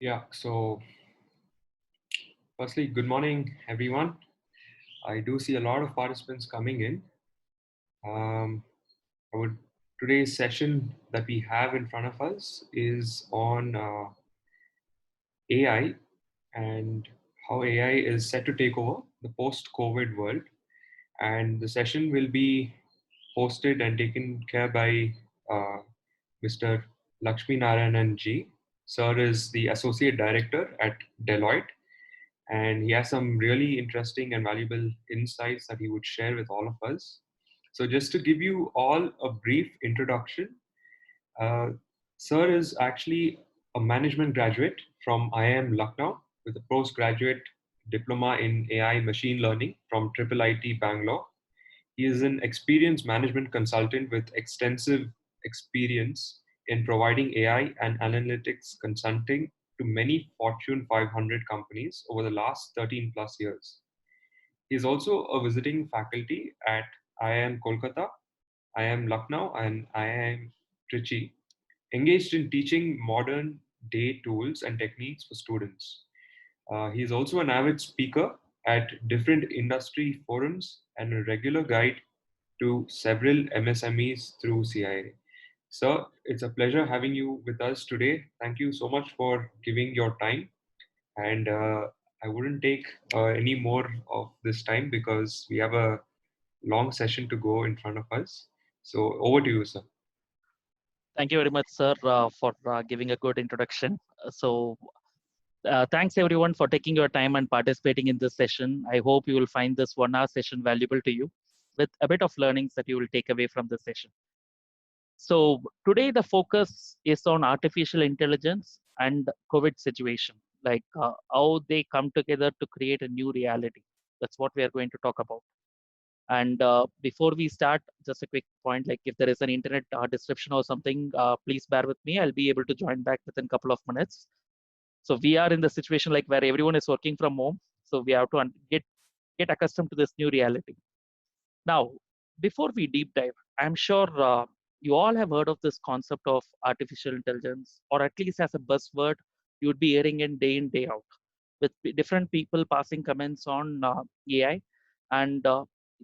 Yeah, so firstly, good morning, everyone. I do see a lot of participants coming in. Um, I would, today's session that we have in front of us is on AI and how AI is set to take over the post-COVID world. And the session will be hosted and taken care by uh, Mr. Lakshmi Narayanan Ji. Sir is the Associate Director at Deloitte, and he has some really interesting and valuable insights that he would share with all of us. So, just to give you all a brief introduction, uh, Sir is actually a management graduate from IIM Lucknow with a postgraduate diploma in AI machine learning from Triple IT Bangalore. He is an experienced management consultant with extensive experience in providing AI and analytics consulting to many Fortune 500 companies over the last 13 plus years. He is also a visiting faculty at IIM Kolkata, IIM Lucknow, and IIM Trichy, engaged in teaching modern day tools and techniques for students. He is also an avid speaker at different industry forums and a regular guide to several MSMEs through CIA. Sir, it's a pleasure having you with us today. Thank you so much for giving your time. And I wouldn't take any more of this time because we have a long session to go in front of us. So over to you, sir. Thank you very much, sir, for giving a good introduction. Thanks everyone for taking your time and participating in this session. I hope you will find this 1 hour session valuable to you with a bit of learnings that you will take away from this session. So today the focus is on artificial intelligence and COVID situation, like how they come together to create a new reality. That's what we are going to talk about. And before we start, just a quick point, like if there is an internet disruption or something, please bear with me. I'll be able to join back within a couple of minutes. So we are in the situation like where everyone is working from home. So we have to get accustomed to this new reality. Now, before we deep dive, I'm sure you all have heard of this concept of artificial intelligence, or at least as a buzzword, you would be hearing it in, day out, with different people passing comments on AI. And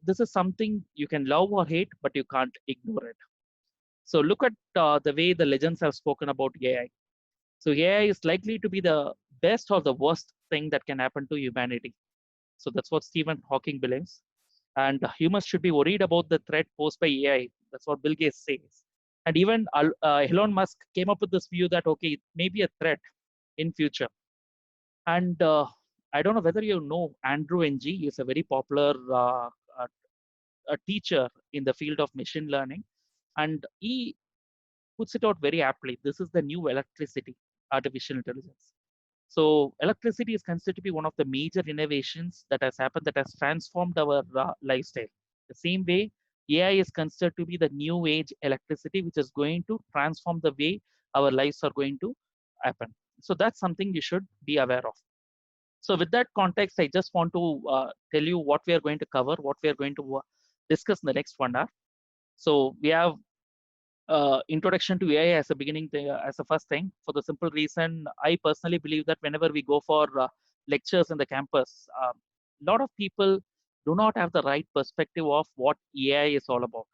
this is something you can love or hate, but you can't ignore it. So look at the way the legends have spoken about AI. So AI is likely to be the best or the worst thing that can happen to humanity. So that's what Stephen Hawking believes. And humans should be worried about the threat posed by AI. That's what Bill Gates says. And even Elon Musk came up with this view that, okay, it may be a threat in future. And I don't know whether you know Andrew Ng is a very popular uh, a teacher in the field of machine learning. And he puts it out very aptly. This is the new electricity, artificial intelligence. So electricity is considered to be one of the major innovations that has happened that has transformed our lifestyle. The same way, AI is considered to be the new age electricity, which is going to transform the way our lives are going to happen. So that's something you should be aware of. So with that context, I just want to tell you what we are going to cover, what we are going to discuss in the next 1 hour. So we have introduction to AI as a beginning, as a first thing, for the simple reason I personally believe that whenever we go for lectures in the campus, a lot of people do not have the right perspective of what AI is all about.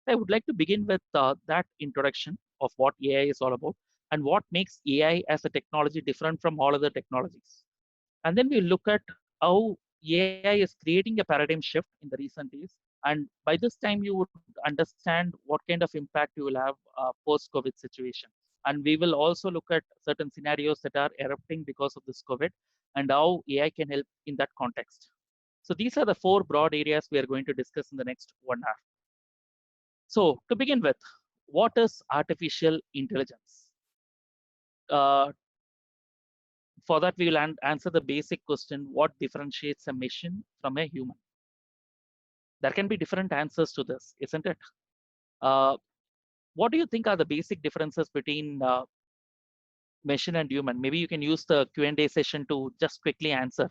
I would like to begin with that introduction of what AI is all about and what makes AI as a technology different from all other technologies. And then we look at how AI is creating a paradigm shift in the recent days. And by this time, you would understand what kind of impact you will have post-COVID situation. And we will also look at certain scenarios that are erupting because of this COVID and how AI can help in that context. So these are the four broad areas we are going to discuss in the next 1 hour. So to begin with, what is artificial intelligence? Uh, for that, we will answer the basic question, what differentiates a machine from a human? There can be different answers to this, isn't it? Uh, what do you think are the basic differences between machine and human? Maybe you can use the Q&A session to just quickly answer.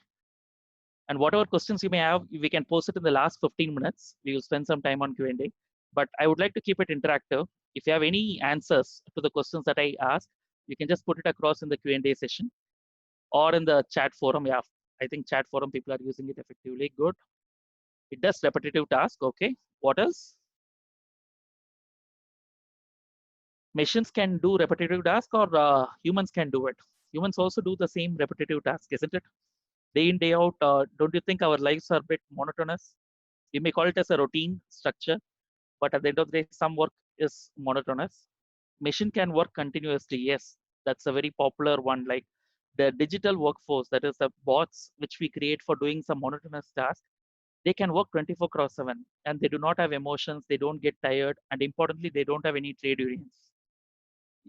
And whatever questions you may have, we can post it in the last 15 minutes. We will spend some time on Q&A. But I would like to keep it interactive. If you have any answers to the questions that I asked, you can just put it across in the Q&A session. or in the chat forum. Yeah, I think chat forum people are using it effectively. Good. It does repetitive task. Okay. What else? Machines can do repetitive task, or humans can do it. Humans also do the same repetitive task, isn't it? Day in, day out. Don't you think our lives are a bit monotonous? You may call it as a routine structure, but at the end of the day, some work is monotonous. Machine can work continuously. Yes, that's a very popular one. Like the digital workforce, that is the bots which we create for doing some monotonous task, they can work 24 cross 7, and they do not have emotions, they don't get tired, and importantly, they don't have any trade unions,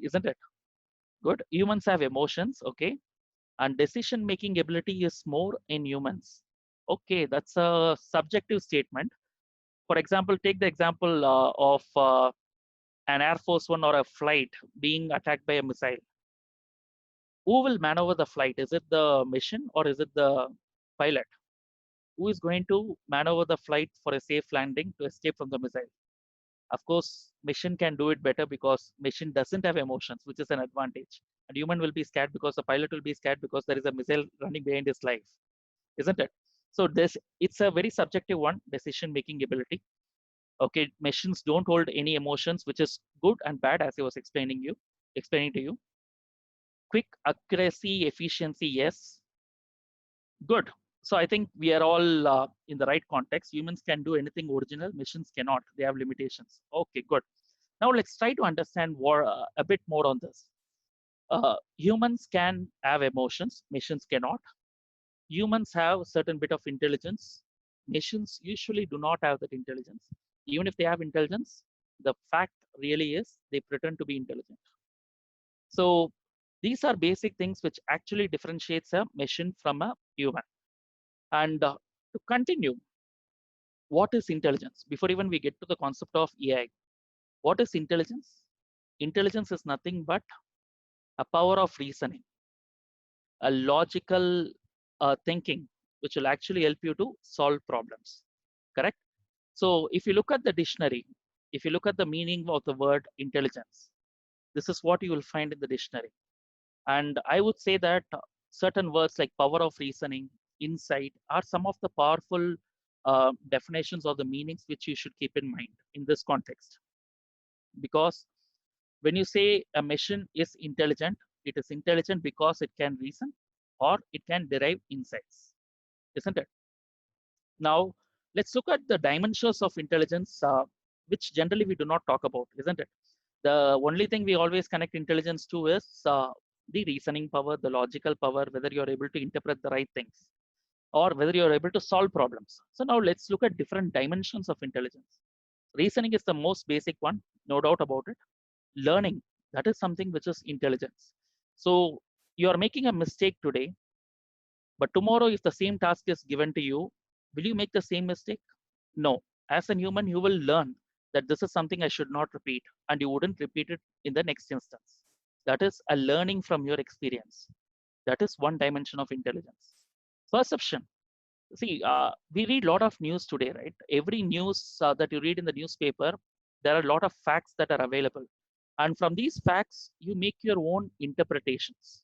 isn't it? Good. Humans have emotions, okay, and decision making ability is more in humans. Okay, that's a subjective statement. For example, take the example of an Air Force One or a flight being attacked by a missile. Who will maneuver the flight? Is it the mission or is it the pilot? Who is going to maneuver the flight for a safe landing to escape from the missile? Of course, mission can do it better because mission doesn't have emotions, which is an advantage. And human will be scared because the pilot will be scared because there is a missile running behind his life, isn't it? So this, it's a very subjective one, decision making ability. Okay, machines don't hold any emotions, which is good and bad, as I was explaining to you. Quick accuracy, efficiency, yes, good. So I think we are all in the right context. Humans can do anything original, machines cannot. They have limitations. Okay, good. Now let's try to understand a bit more on this. Humans can have emotions, machines cannot. Humans have a certain bit of intelligence. Machines usually do not have that intelligence. Even if they have intelligence, the fact really is they pretend to be intelligent. So these are basic things which actually differentiates a machine from a human. And to continue, what is intelligence? Before even we get to the concept of AI, what is intelligence? Intelligence is nothing but a power of reasoning, a logical thinking, which will actually help you to solve problems. Correct? So if you look at the dictionary, if you look at the meaning of the word intelligence, this is what you will find in the dictionary. And I would say that certain words like power of reasoning, insight are some of the powerful definitions of the meanings which you should keep in mind in this context. Because when you say a machine is intelligent, it is intelligent because it can reason or it can derive insights, isn't it? Now, let's look at the dimensions of intelligence, which generally we do not talk about, isn't it? The only thing we always connect intelligence to is the reasoning power, the logical power, whether you're able to interpret the right things or whether you're able to solve problems. So now let's look at different dimensions of intelligence. Reasoning is the most basic one, no doubt about it. Learning, that is something which is intelligence. So you are making a mistake today, but tomorrow if the same task is given to you, will you make the same mistake? No. As a human, you will learn that this is something I should not repeat, and you wouldn't repeat it in the next instance. That is a learning from your experience. That is one dimension of intelligence. Perception. See, we read a lot of news today, right? Every news that you read in the newspaper, there are a lot of facts that are available. And from these facts, you make your own interpretations.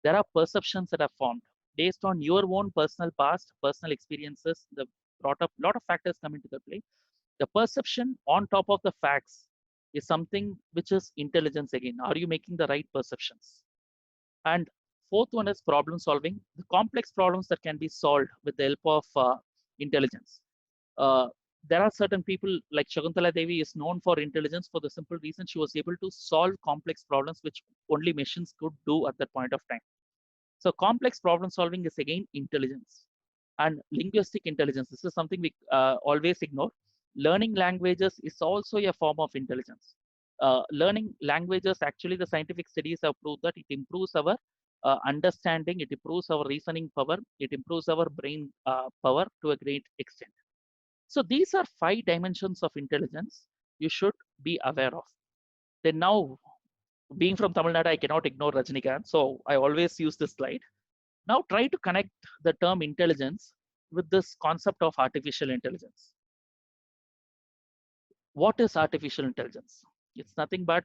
There are perceptions that are formed based on your own personal past, personal experiences. The lot of factors come into the play. The perception on top of the facts is something which is intelligence again. Are you making the right perceptions? And fourth one is problem solving, the complex problems that can be solved with the help of intelligence. Uh, there are certain people like Shakuntala Devi is known for intelligence for the simple reason she was able to solve complex problems which only machines could do at that point of time. So complex problem solving is again intelligence. And linguistic intelligence, this is something we always ignore. Learning languages is also a form of intelligence. Learning languages, actually the scientific studies have proved that it improves our understanding, it improves our reasoning power, it improves our brain power to a great extent. So these are 5 dimensions of intelligence you should be aware of. Then now, being from Tamil Nadu, I cannot ignore Rajnikant. So I always use this slide. Now try to connect the term intelligence with this concept of artificial intelligence. What is artificial intelligence? It's nothing but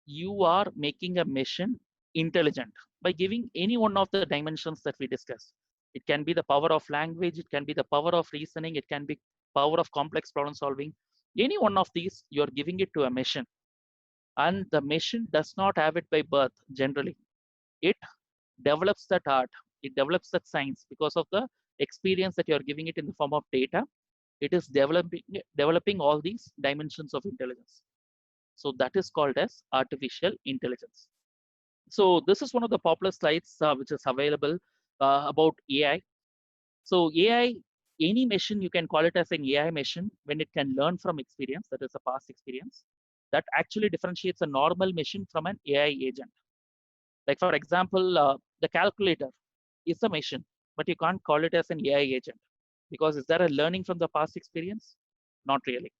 you are making a machine intelligent. by giving any one of the dimensions that we discussed. It can be the power of language, it can be the power of reasoning, it can be power of complex problem solving. Any one of these, you're giving it to a machine. And the machine does not have it by birth generally. It develops that art, it develops that science because of the experience that you're giving it in the form of data. It is developing all these dimensions of intelligence. So that is called as artificial intelligence. So this is one of the popular slides which is available about AI. So AI, any machine, you can call it as an AI machine when it can learn from experience, that is a past experience. That actually differentiates a normal machine from an AI agent. Like for example, the calculator is a machine, but you can't call it as an AI agent because is there a learning from the past experience? Not really.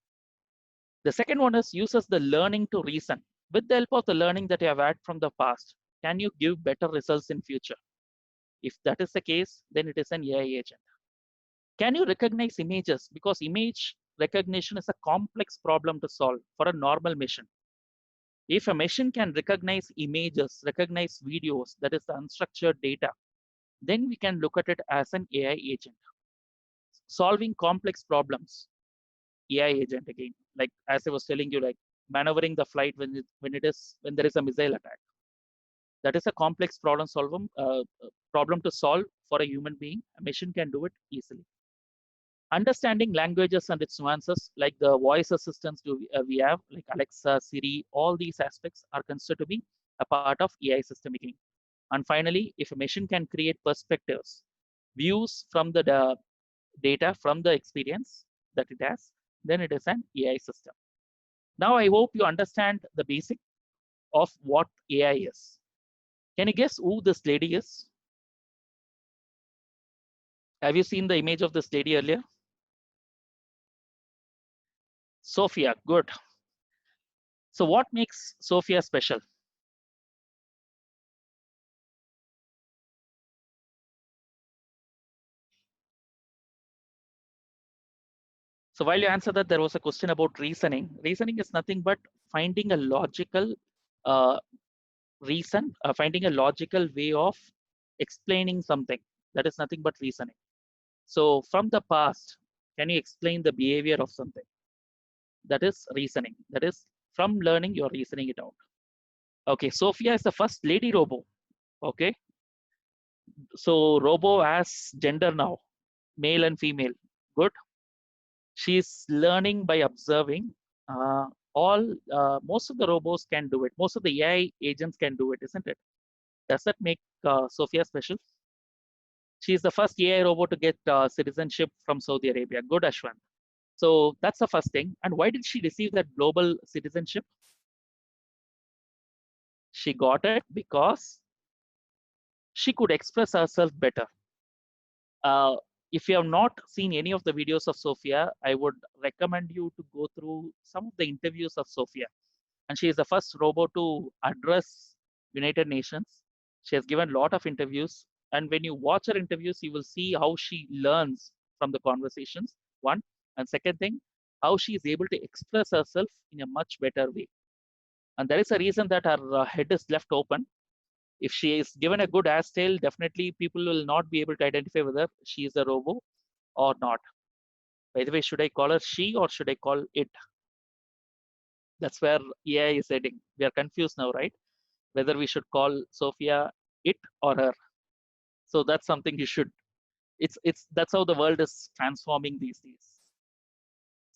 The second one is uses the learning to reason. With the help of the learning that you have had from the past, can you give better results in future? If that is the case, then it is an AI agent. Can you recognize images? Because image recognition is a complex problem to solve for a normal machine. If a machine can recognize images, recognize videos, that is the unstructured data, then we can look at it as an AI agent. Solving complex problems, AI agent again. Like as I was telling you, like maneuvering the flight when there is a missile attack. That is a complex problem to solve for a human being. A machine can do it easily. Understanding languages and its nuances, like the voice assistants we have, like Alexa, Siri, all these aspects are considered to be a part of AI system making. And finally, if a machine can create perspectives, views from the data, from the experience that it has, then it is an AI system. Now, I hope you understand the basic of what AI is. Can you guess who this lady is? Have you seen the image of this lady earlier? Sophia, good. So what makes Sophia special? So while you answer that, there was a question about reasoning. Reasoning is nothing but finding a logical uh, finding a logical way of explaining something. That is nothing but reasoning. So from the past, can you explain the behavior of something? That is reasoning. That is from learning, you're reasoning it out. Okay, Sophia is the first lady robo. Okay, so robo has gender now, male and female. Good. She's learning by observing. Uh, Most of the robots can do it. Most of the AI agents can do it, isn't it? Does that make Sophia special? She's the first AI robot to get citizenship from Saudi Arabia. Good, Ashwant. So that's the first thing. And why did she receive that global citizenship? She got it because she could express herself better. Uh, if you have not seen any of the videos of Sophia, I would recommend you to go through some of the interviews of Sophia. And she is the first robot to address United Nations. She has given a lot of interviews. And when you watch her interviews, you will see how she learns from the conversations, one. And second thing, how she is able to express herself in a much better way. And there is a reason that her head is left open. If she is given a good hairstyle, definitely people will not be able to identify whether she is a robo or not. By the way, should I call her she or should I call it? That's where AI is heading. We are confused now, right? Whether we should call Sophia it or her. So that's something you should. It's that's how the world is transforming these days.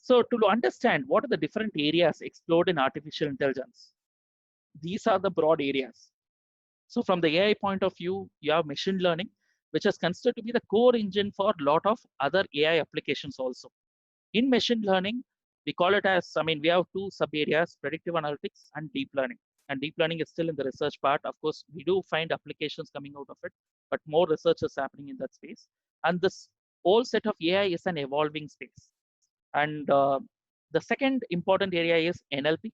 So to understand what are the different areas explored in artificial intelligence, these are the broad areas. So from the AI point of view, you have machine learning, which is considered to be the core engine for a lot of other AI applications also. In machine learning, we call it as, I mean, we have two sub areas, predictive analytics and deep learning. And deep learning is still in the research part. Of course, we do find applications coming out of it, but more research is happening in that space. And this whole set of AI is an evolving space. And the second important area is NLP,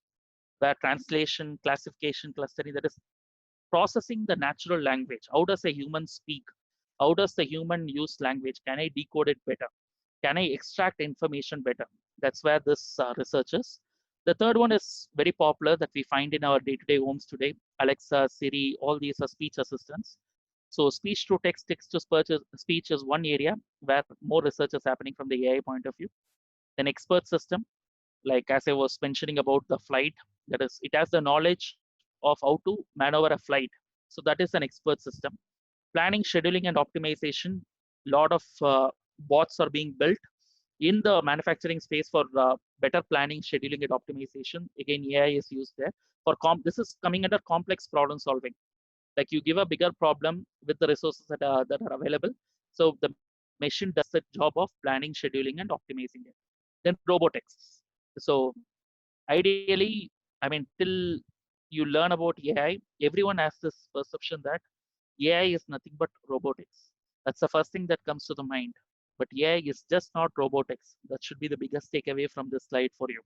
where translation, classification, clustering, that is processing the natural language. How does a human speak? How does the human use language? Can I decode it better? Can I extract information better? That's where this research is. The third one is very popular that we find in our day-to-day homes today. Alexa, Siri, all these are speech assistants. So speech to text, text to speech is one area where more research is happening from the AI point of view. Then expert system, like as I was mentioning about the flight, that is, it has the knowledge of how to maneuver a flight. So that is an expert system. Planning, scheduling, and optimization. Lot of bots are being built in the manufacturing space for better planning, scheduling, and optimization. Again, AI is used there for this is coming under complex problem solving. Like you give a bigger problem with the resources that are available. So the machine does the job of planning, scheduling, and optimizing it. Then robotics. So ideally, I mean, till you learn about AI, everyone has this perception that AI is nothing but robotics. That's the first thing that comes to the mind. But AI is just not robotics. That should be the biggest takeaway from this slide for you.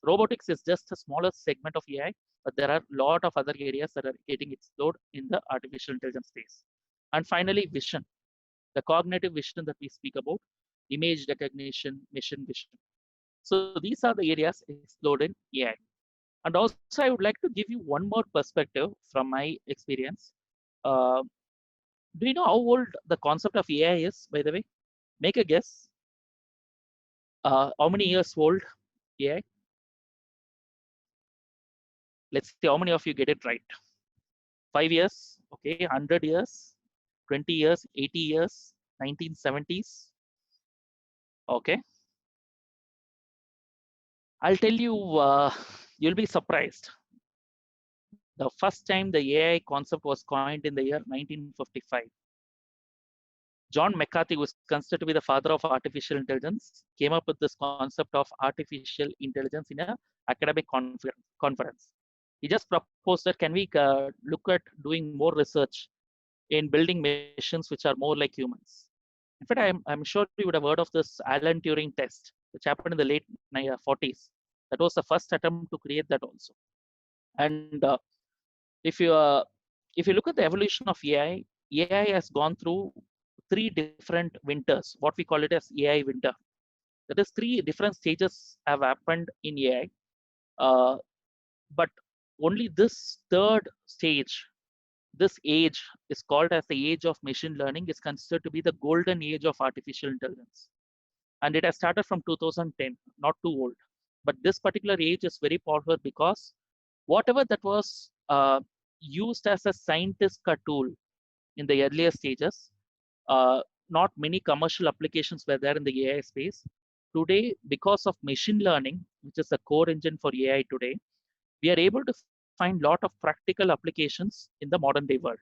Robotics is just a smaller segment of AI, but there are a lot of other areas that are getting explored in the artificial intelligence space. And finally, vision, the cognitive vision that we speak about, image recognition, machine vision. So these are the areas explored in AI. And also, I would like to give you one more perspective from my experience. Uh, do you know how old the concept of AI is, by the way? Make a guess. How many years old AI? Let's see how many of you get it right. 5 years, okay, 100 years, 20 years, 80 years, 1970s. Okay. I'll tell you, you'll be surprised. The first time the AI concept was coined in the year 1955. John McCarthy, who is considered to be the father of artificial intelligence, came up with this concept of artificial intelligence in a academic conference. He just proposed that can we look at doing more research in building machines which are more like humans. In fact, I'm sure you would have heard of this Alan Turing test, which happened in the late 40s. That was the first attempt to create that also. And if you if you look at the evolution of AI, AI has gone through three different winters. What we call it as AI winter. That is, three different stages have happened in AI, but only this third stage, this age is called as the age of machine learning, is considered to be the golden age of artificial intelligence. And it has started from 2010, not too old. But this particular age is very powerful because whatever that was used as a scientist tool in the earlier stages, not many commercial applications were there in the AI space. Today, because of machine learning, which is the core engine for AI today, we are able to find a lot of practical applications in the modern day world.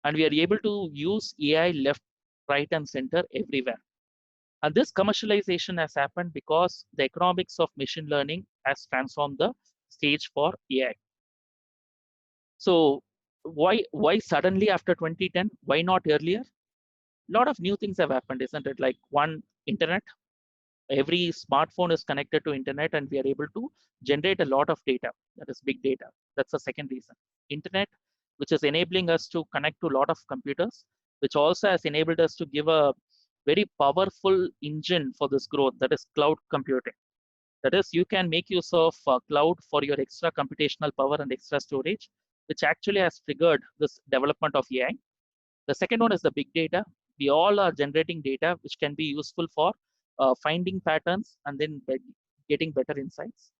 And we are able to use AI left, right, and center everywhere. And this commercialization has happened because the economics of machine learning has transformed the stage for AI. So why suddenly after 2010? Why not earlier? A lot of new things have happened, isn't it? Like one, internet. Every smartphone is connected to internet, and we are able to generate a lot of data. That is big data. That's the second reason. Internet, which is enabling us to connect to a lot of computers, which also has enabled us to give a very powerful engine for this growth. That is cloud computing. That is, you can make use of cloud for your extra computational power and extra storage, which actually has triggered this development of AI. The second one is the big data. We all are generating data which can be useful for finding patterns and then getting better insights.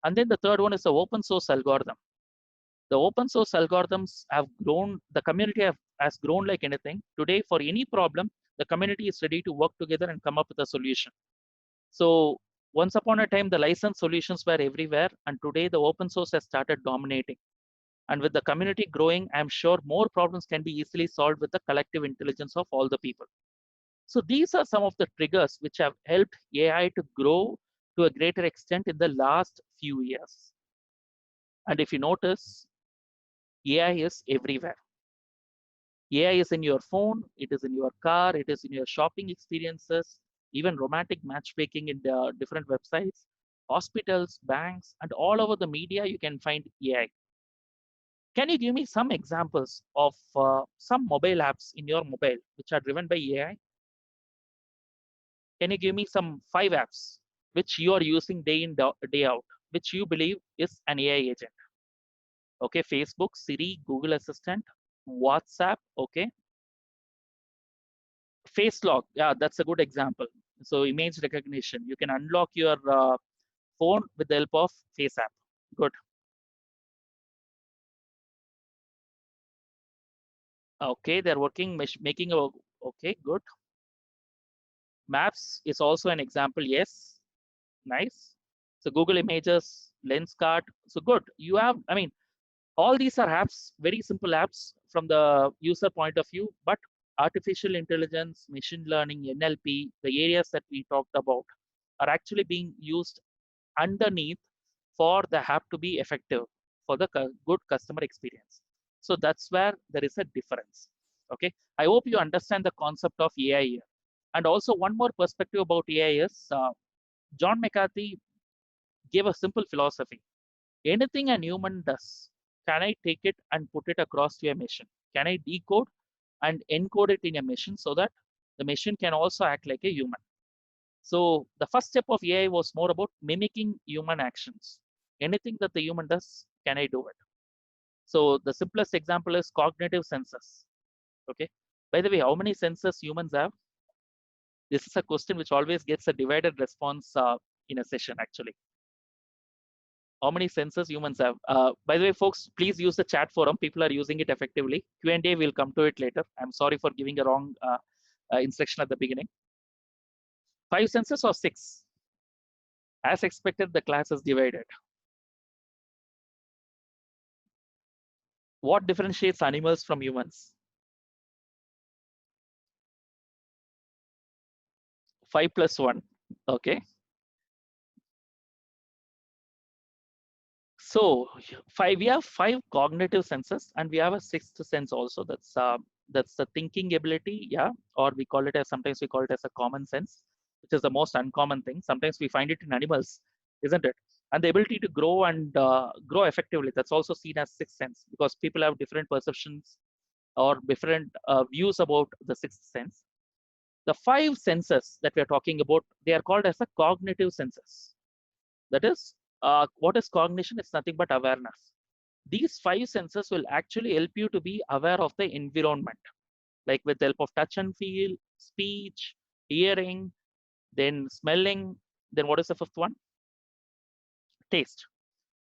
And then the third one is the open source algorithm. The open source algorithms have grown, the community has grown like anything. Today, for any problem, the community is ready to work together and come up with a solution. So once upon a time, the licensed solutions were everywhere, and today the open source has started dominating. And with the community growing, I'm sure more problems can be easily solved with the collective intelligence of all the people. So these are some of the triggers which have helped AI to grow to a greater extent in the last few years. And if you notice, AI is everywhere. AI is in your phone, it is in your car, it is in your shopping experiences, even romantic matchmaking in the different websites, hospitals, banks, and all over the media, you can find AI. Can you give me some examples of some mobile apps in your mobile which are driven by AI? Can you give me some 5 apps? which you are using day in day out, which you believe is an AI agent. Okay, Facebook, Siri, Google Assistant, WhatsApp. Okay, face lock, yeah, that's a good example. So image recognition, you can unlock your phone with the help of face app. Good. Okay, they're working making a, okay, good. Maps is also an example. Yes, nice. So Google Images, Lenskart. So good. You have, I mean, all these are apps, very simple apps from the user point of view, but artificial intelligence, machine learning, NLP, the areas that we talked about are actually being used underneath for the app to be effective for the good customer experience. So that's where there is a difference. Okay, I hope you understand the concept of AI here. And also one more perspective about AI is John McCarthy gave a simple philosophy. Anything a human does, can I take it and put it across to a machine? Can I decode and encode it in a machine so that the machine can also act like a human? So the first step of AI was more about mimicking human actions. Anything that the human does, can I do it? So the simplest example is cognitive senses. Okay. By the way, how many senses humans have? This is a question which always gets a divided response in a session actually. How many senses humans have? By the way, folks, please use the chat forum. People are using it effectively. Q&A, we'll come to it later. I'm sorry for giving a wrong instruction at the beginning. 5 senses or 6? As expected, the class is divided. What differentiates animals from humans? 5 plus 1. Okay. So we have 5 cognitive senses, and we have a 6th sense also. That's the thinking ability, yeah, or we call it as, sometimes we call it as a common sense, which is the most uncommon thing. Sometimes we find it in animals, isn't it? And the ability to grow and grow effectively, that's also seen as 6th sense, because people have different perceptions or different views about the 6th sense. The 5 senses that we are talking about, they are called as the cognitive senses. That is, what is cognition? It's nothing but awareness. These 5 senses will actually help you to be aware of the environment, like with the help of touch and feel, speech, hearing, then smelling. Then what is the 5th one? Taste.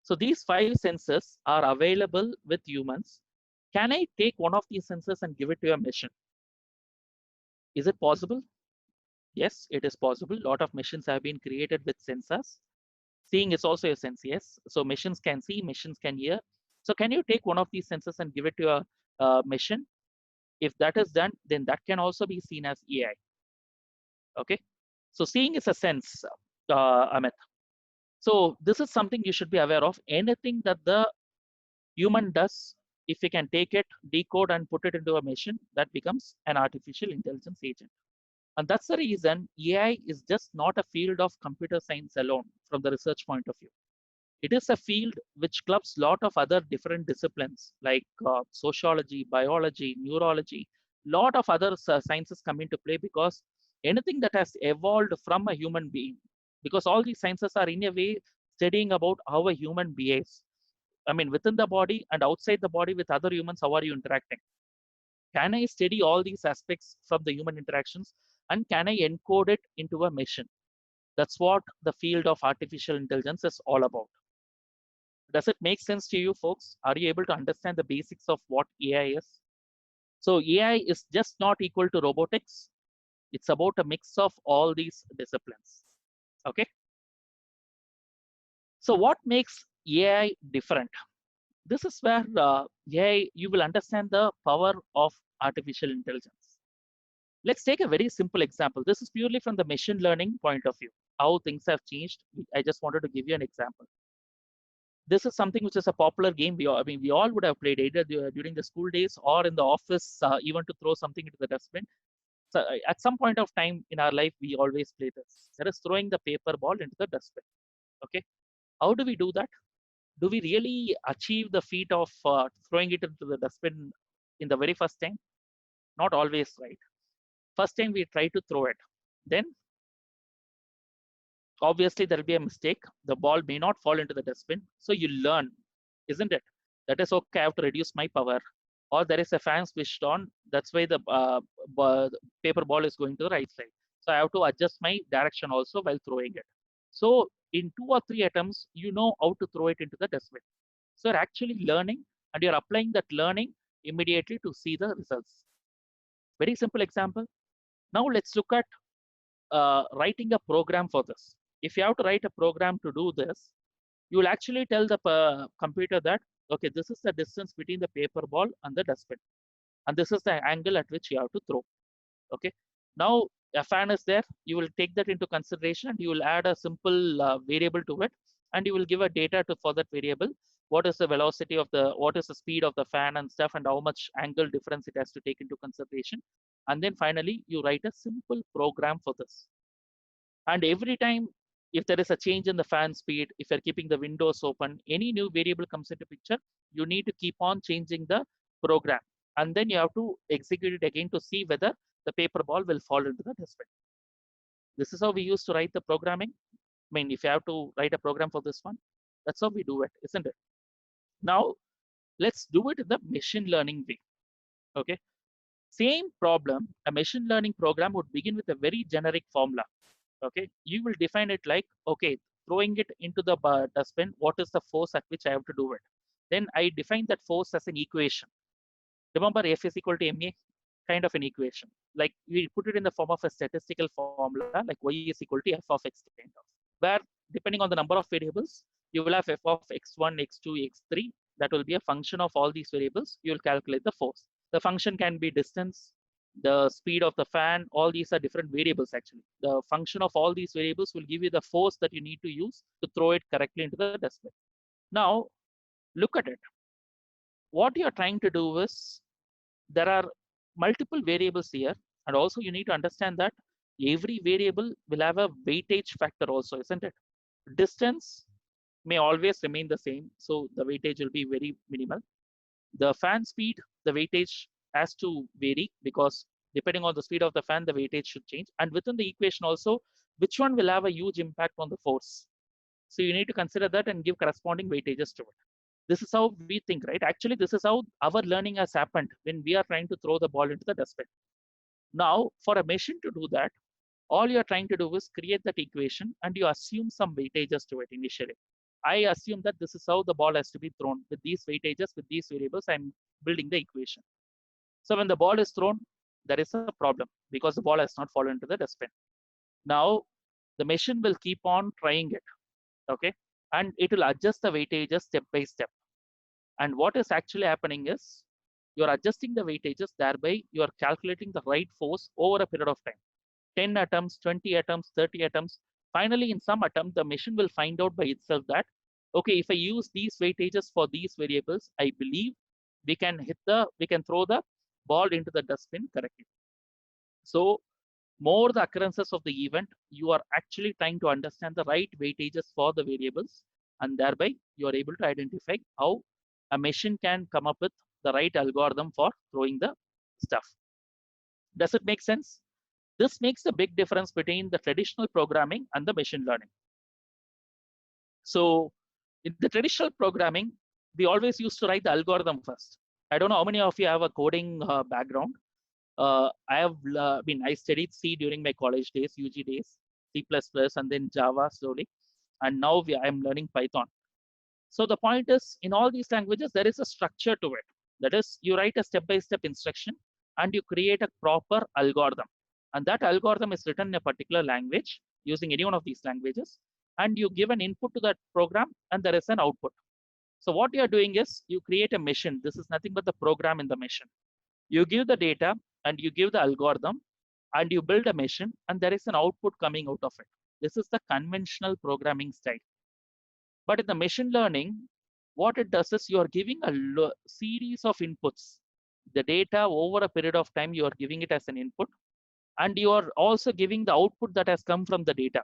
So these 5 senses are available with humans. Can I take one of these senses and give it to a machine? Is it possible? Yes, it is possible. A lot of machines have been created with sensors. Seeing is also a sense, yes. So machines can see, machines can hear. So can you take one of these senses and give it to a machine? If that is done, then that can also be seen as AI. Okay. So seeing is a sense, Amit. So this is something you should be aware of. Anything that the human does, if we can take it, decode and put it into a machine, that becomes an artificial intelligence agent. And that's the reason AI is just not a field of computer science alone from the research point of view. It is a field which clubs a lot of other different disciplines like sociology, biology, neurology, lot of other sciences come into play, because anything that has evolved from a human being, because all these sciences are in a way studying about how a human behaves. I mean, within the body and outside the body with other humans, how are you interacting? Can I study all these aspects from the human interactions, and can I encode it into a machine? That's what the field of artificial intelligence is all about. Does it make sense to you folks? Are you able to understand the basics of what AI is? So AI is just not equal to robotics. It's about a mix of all these disciplines. Okay. So what makes AI different? This is where AI, you will understand the power of artificial intelligence. Let's take a very simple example. This is purely from the machine learning point of view, how things have changed. I just wanted to give you an example. This is something which is a popular game. I mean, we all would have played either during the school days or in the office, even to throw something into the dustbin. So at some point of time in our life, we always play this. That is throwing the paper ball into the dustbin. Okay. How do we do that? Do we really achieve the feat of throwing it into the dustbin in the very first time? Not always, right? First time we try to throw it. Then obviously there will be a mistake. The ball may not fall into the dustbin. So you learn, isn't it? That is okay, I have to reduce my power. Or there is a fan switched on. That's why the paper ball is going to the right side. So I have to adjust my direction also while throwing it. So in 2 or 3 attempts, you know how to throw it into the dustbin. So you're actually learning and you're applying that learning immediately to see the results. Very simple example. Now let's look at writing a program for this. If you have to write a program to do this, you will actually tell the computer that, okay, this is the distance between the paper ball and the dustbin. And this is the angle at which you have to throw. Okay. Now a fan is there. You will take that into consideration and you will add a simple variable to it. And you will give a data for that variable. What is the velocity of what is the speed of the fan and stuff, and how much angle difference it has to take into consideration. And then finally, you write a simple program for this. And every time, if there is a change in the fan speed, if you're keeping the windows open, any new variable comes into picture, you need to keep on changing the program. And then you have to execute it again to see whether the paper ball will fall into the dustbin. This is how we used to write the programming. I mean, if you have to write a program for this one, that's how we do it, isn't it? Now, let's do it in the machine learning way. Okay. Same problem, a machine learning program would begin with a very generic formula. Okay, you will define it like, okay, throwing it into the dustbin, what is the force at which I have to do it? Then I define that force as an equation. Remember, F is equal to ma, kind of an equation. Like we put it in the form of a statistical formula, like y is equal to f of x, kind of, where depending on the number of variables, you will have f of x1, x2, x3. That will be a function of all these variables. You will calculate the force. The function can be distance, the speed of the fan. All these are different variables actually. The function of all these variables will give you the force that you need to use to throw it correctly into the dustbin. Now, look at it. What you're trying to do is, there are multiple variables here, and also you need to understand that every variable will have a weightage factor also, isn't it? Distance may always remain the same, so the weightage will be very minimal. The fan speed, the weightage has to vary because depending on the speed of the fan, the weightage should change. And within the equation also, which one will have a huge impact on the force? So you need to consider that and give corresponding weightages to it. This is how we think, right? Actually, this is how our learning has happened when we are trying to throw the ball into the dustbin. Now, for a machine to do that, all you're trying to do is create that equation and you assume some weightages to it initially. I assume that this is how the ball has to be thrown with these weightages, with these variables. I'm building the equation. So when the ball is thrown, there is a problem because the ball has not fallen into the dustbin. Now, the machine will keep on trying it, okay? And it will adjust the weightages step by step. And what is actually happening is, you're adjusting the weightages, thereby you are calculating the right force over a period of time. 10 attempts, 20 attempts, 30 attempts. Finally, in some attempt, the machine will find out by itself that, okay, if I use these weightages for these variables, I believe we can throw the ball into the dustbin correctly. So more the occurrences of the event, you are actually trying to understand the right weightages for the variables, and thereby you are able to identify how a machine can come up with the right algorithm for throwing the stuff. Does it make sense? This makes a big difference between the traditional programming and the machine learning. So in the traditional programming, we always used to write the algorithm first. I don't know how many of you have a coding background. I studied C during my college days, UG days, C++, and then Java slowly. And now I'm learning Python. So the point is, in all these languages, there is a structure to it. That is, you write a step-by-step instruction and you create a proper algorithm. And that algorithm is written in a particular language using any one of these languages. And you give an input to that program and there is an output. So what you're doing is, you create a machine. This is nothing but the program in the machine. You give the data and you give the algorithm and you build a machine and there is an output coming out of it. This is the conventional programming style. But in the machine learning, what it does is, you are giving a series of inputs. The data over a period of time, you are giving it as an input, and you are also giving the output that has come from the data.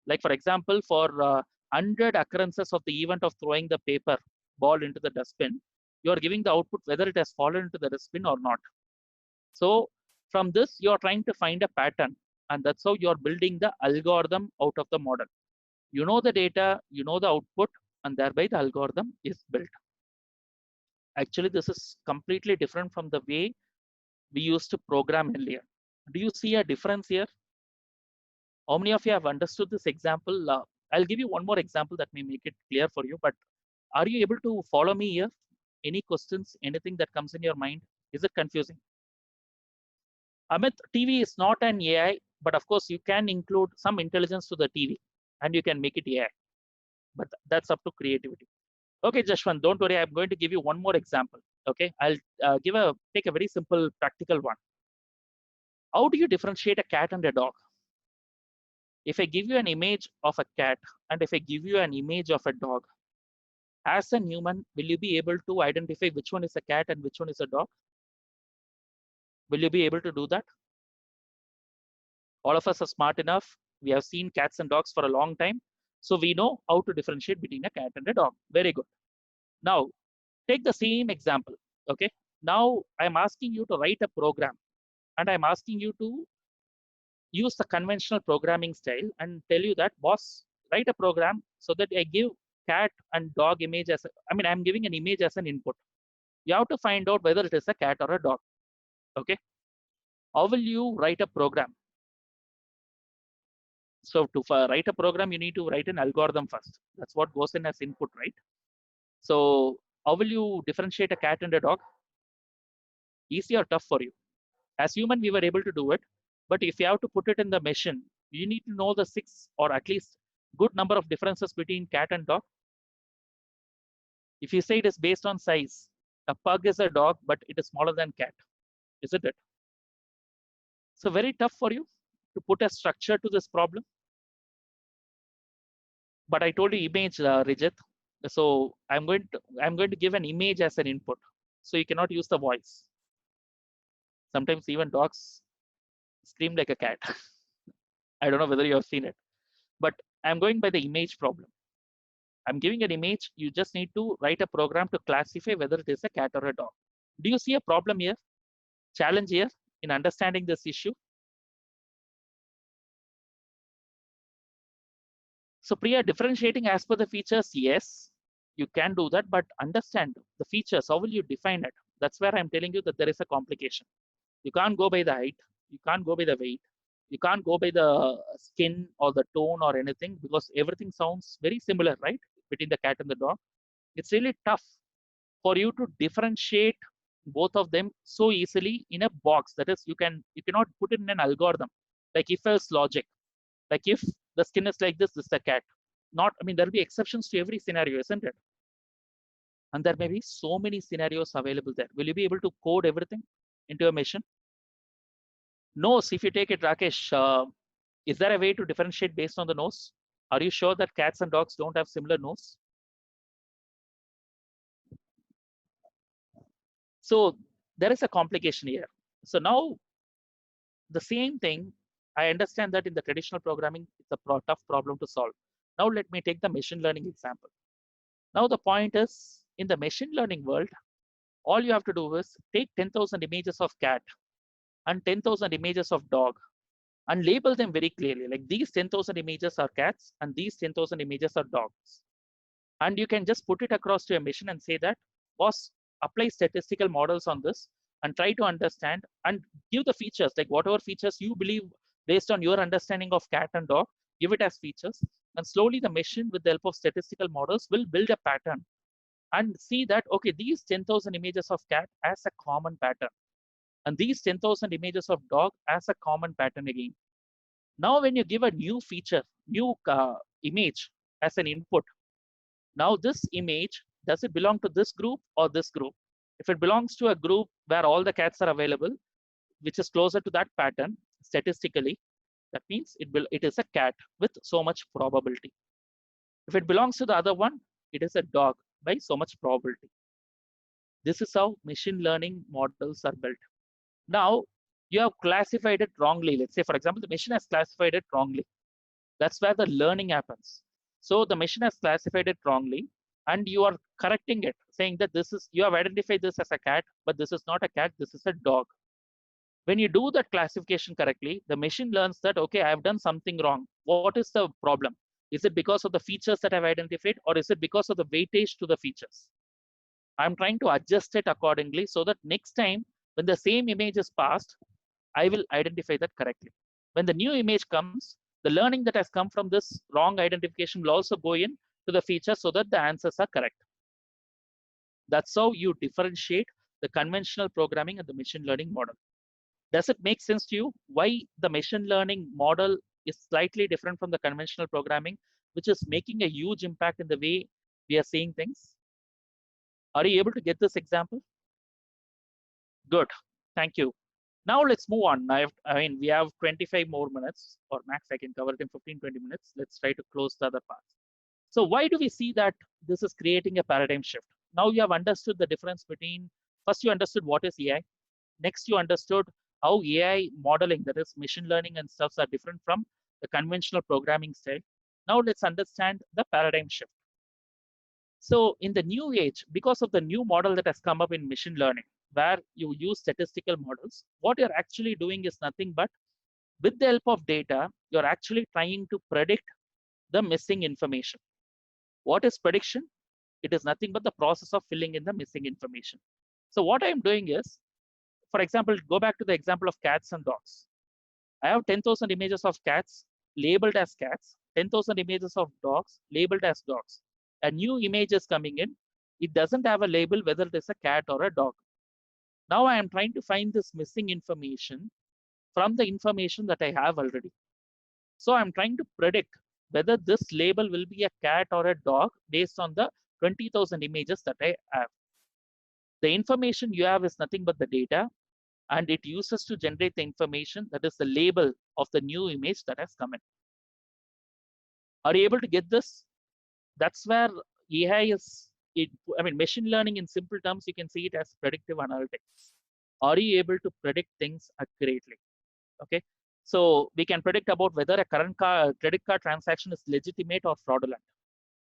Like for example, for 100 occurrences of the event of throwing the paper ball into the dustbin, you are giving the output whether it has fallen into the dustbin or not. So from this, you are trying to find a pattern, and that's how you are building the algorithm out of the model. You know the data, you know the output, and thereby the algorithm is built. Actually, this is completely different from the way we used to program earlier. Do you see a difference here? How many of you have understood this example? I'll give you one more example that may make it clear for you, but are you able to follow me here? Any questions, anything that comes in your mind? Is it confusing? Amit, TV is not an AI, but of course you can include some intelligence to the TV and you can make it AI, but that's up to creativity. Okay, Jashwant, don't worry. I'm going to give you one more example. Okay, I'll take a very simple practical one. How do you differentiate a cat and a dog? If I give you an image of a cat and if I give you an image of a dog, as a human, will you be able to identify which one is a cat and which one is a dog? Will you be able to do that? All of us are smart enough. We have seen cats and dogs for a long time. So we know how to differentiate between a cat and a dog. Very good. Now, take the same example. Okay. Now, I'm asking you to write a program and I'm asking you to use the conventional programming style and tell you that, boss, write a program so that I give cat and dog image as, I'm giving an image as an input. You have to find out whether it is a cat or a dog. Okay. How will you write a program? So to write a program, you need to write an algorithm first. That's what goes in as input, right? So how will you differentiate a cat and a dog? Easy or tough for you? As human, we were able to do it. But if you have to put it in the machine, you need to know the 6 or at least good number of differences between cat and dog. If you say it is based on size, a pug is a dog, but it is smaller than cat, isn't it? So very tough for you to put a structure to this problem. But I told you image, Rijit. So I'm going to give an image as an input. So you cannot use the voice. Sometimes even dogs scream like a cat. I don't know whether you have seen it, but I'm going by the image problem. I'm giving an image. You just need to write a program to classify whether it is a cat or a dog. Do you see a problem here? Challenge here in understanding this issue? So Priya, differentiating as per the features, yes, you can do that, but understand the features. How will you define it? That's where I'm telling you that there is a complication. You can't go by the height. You can't go by the weight. You can't go by the skin or the tone or anything because everything sounds very similar, right? Between the cat and the dog. It's really tough for you to differentiate both of them so easily in a box. That is, you cannot put it in an algorithm like if else logic. Like if the skin is like this is a cat. There'll be exceptions to every scenario, isn't it? And there may be so many scenarios available there. Will you be able to code everything into a machine? Nose, if you take it, Rakesh, is there a way to differentiate based on the nose? Are you sure that cats and dogs don't have similar nose? So there is a complication here. So now the same thing, I understand that in the traditional programming, it's a tough problem to solve. Now let me take the machine learning example. Now the point is, in the machine learning world, all you have to do is take 10,000 images of cat and 10,000 images of dog and label them very clearly. Like these 10,000 images are cats and these 10,000 images are dogs. And you can just put it across to a machine and say that, boss, apply statistical models on this and try to understand and give the features, like whatever features you believe based on your understanding of cat and dog, give it as features. And slowly the machine with the help of statistical models will build a pattern and see that, okay, these 10,000 images of cat as a common pattern and these 10,000 images of dog as a common pattern again. Now, when you give a new feature, new image as an input, now this image, does it belong to this group or this group? If it belongs to a group where all the cats are available, which is closer to that pattern statistically, that means it is a cat with so much probability. If it belongs to the other one, it is a dog by so much probability. This is how machine learning models are built. Now, you have classified it wrongly. Let's say, for example, the machine has classified it wrongly. That's where the learning happens. So the machine has classified it wrongly, and you are correcting it, saying that you have identified this as a cat, but this is not a cat, this is a dog. When you do that classification correctly, the machine learns that, okay, I have done something wrong. What is the problem? Is it because of the features that I've identified, or is it because of the weightage to the features? I'm trying to adjust it accordingly so that next time when the same image is passed, I will identify that correctly. When the new image comes, the learning that has come from this wrong identification will also go in to the feature so that the answers are correct. That's how you differentiate the conventional programming and the machine learning model. Does it make sense to you why the machine learning model is slightly different from the conventional programming, which is making a huge impact in the way we are seeing things? Are you able to get this example? Good. Thank you. Now let's move on. I mean, we have 25 more minutes, or max I can cover it in 15, 20 minutes. Let's try to close the other parts. So why do we see that this is creating a paradigm shift? Now you have understood the difference between, first you understood what is AI. Next, you understood how AI modeling, that is machine learning and stuffs, are different from the conventional programming style. Now let's understand the paradigm shift. So in the new age, because of the new model that has come up in machine learning, where you use statistical models, what you're actually doing is nothing but, with the help of data, you're actually trying to predict the missing information. What is prediction? It is nothing but the process of filling in the missing information. So what I'm doing is, for example, go back to the example of cats and dogs. I have 10,000 images of cats labeled as cats, 10,000 images of dogs labeled as dogs. A new image is coming in. It doesn't have a label whether it is a cat or a dog. Now I am trying to find this missing information from the information that I have already. So I'm trying to predict whether this label will be a cat or a dog based on the 20,000 images that I have. The information you have is nothing but the data, and it uses to generate the information, that is the label of the new image that has come in. Are you able to get this? That's where AI is, I mean, machine learning in simple terms, you can see it as predictive analytics. Are you able to predict things accurately? Okay. So we can predict about whether a current credit card transaction is legitimate or fraudulent.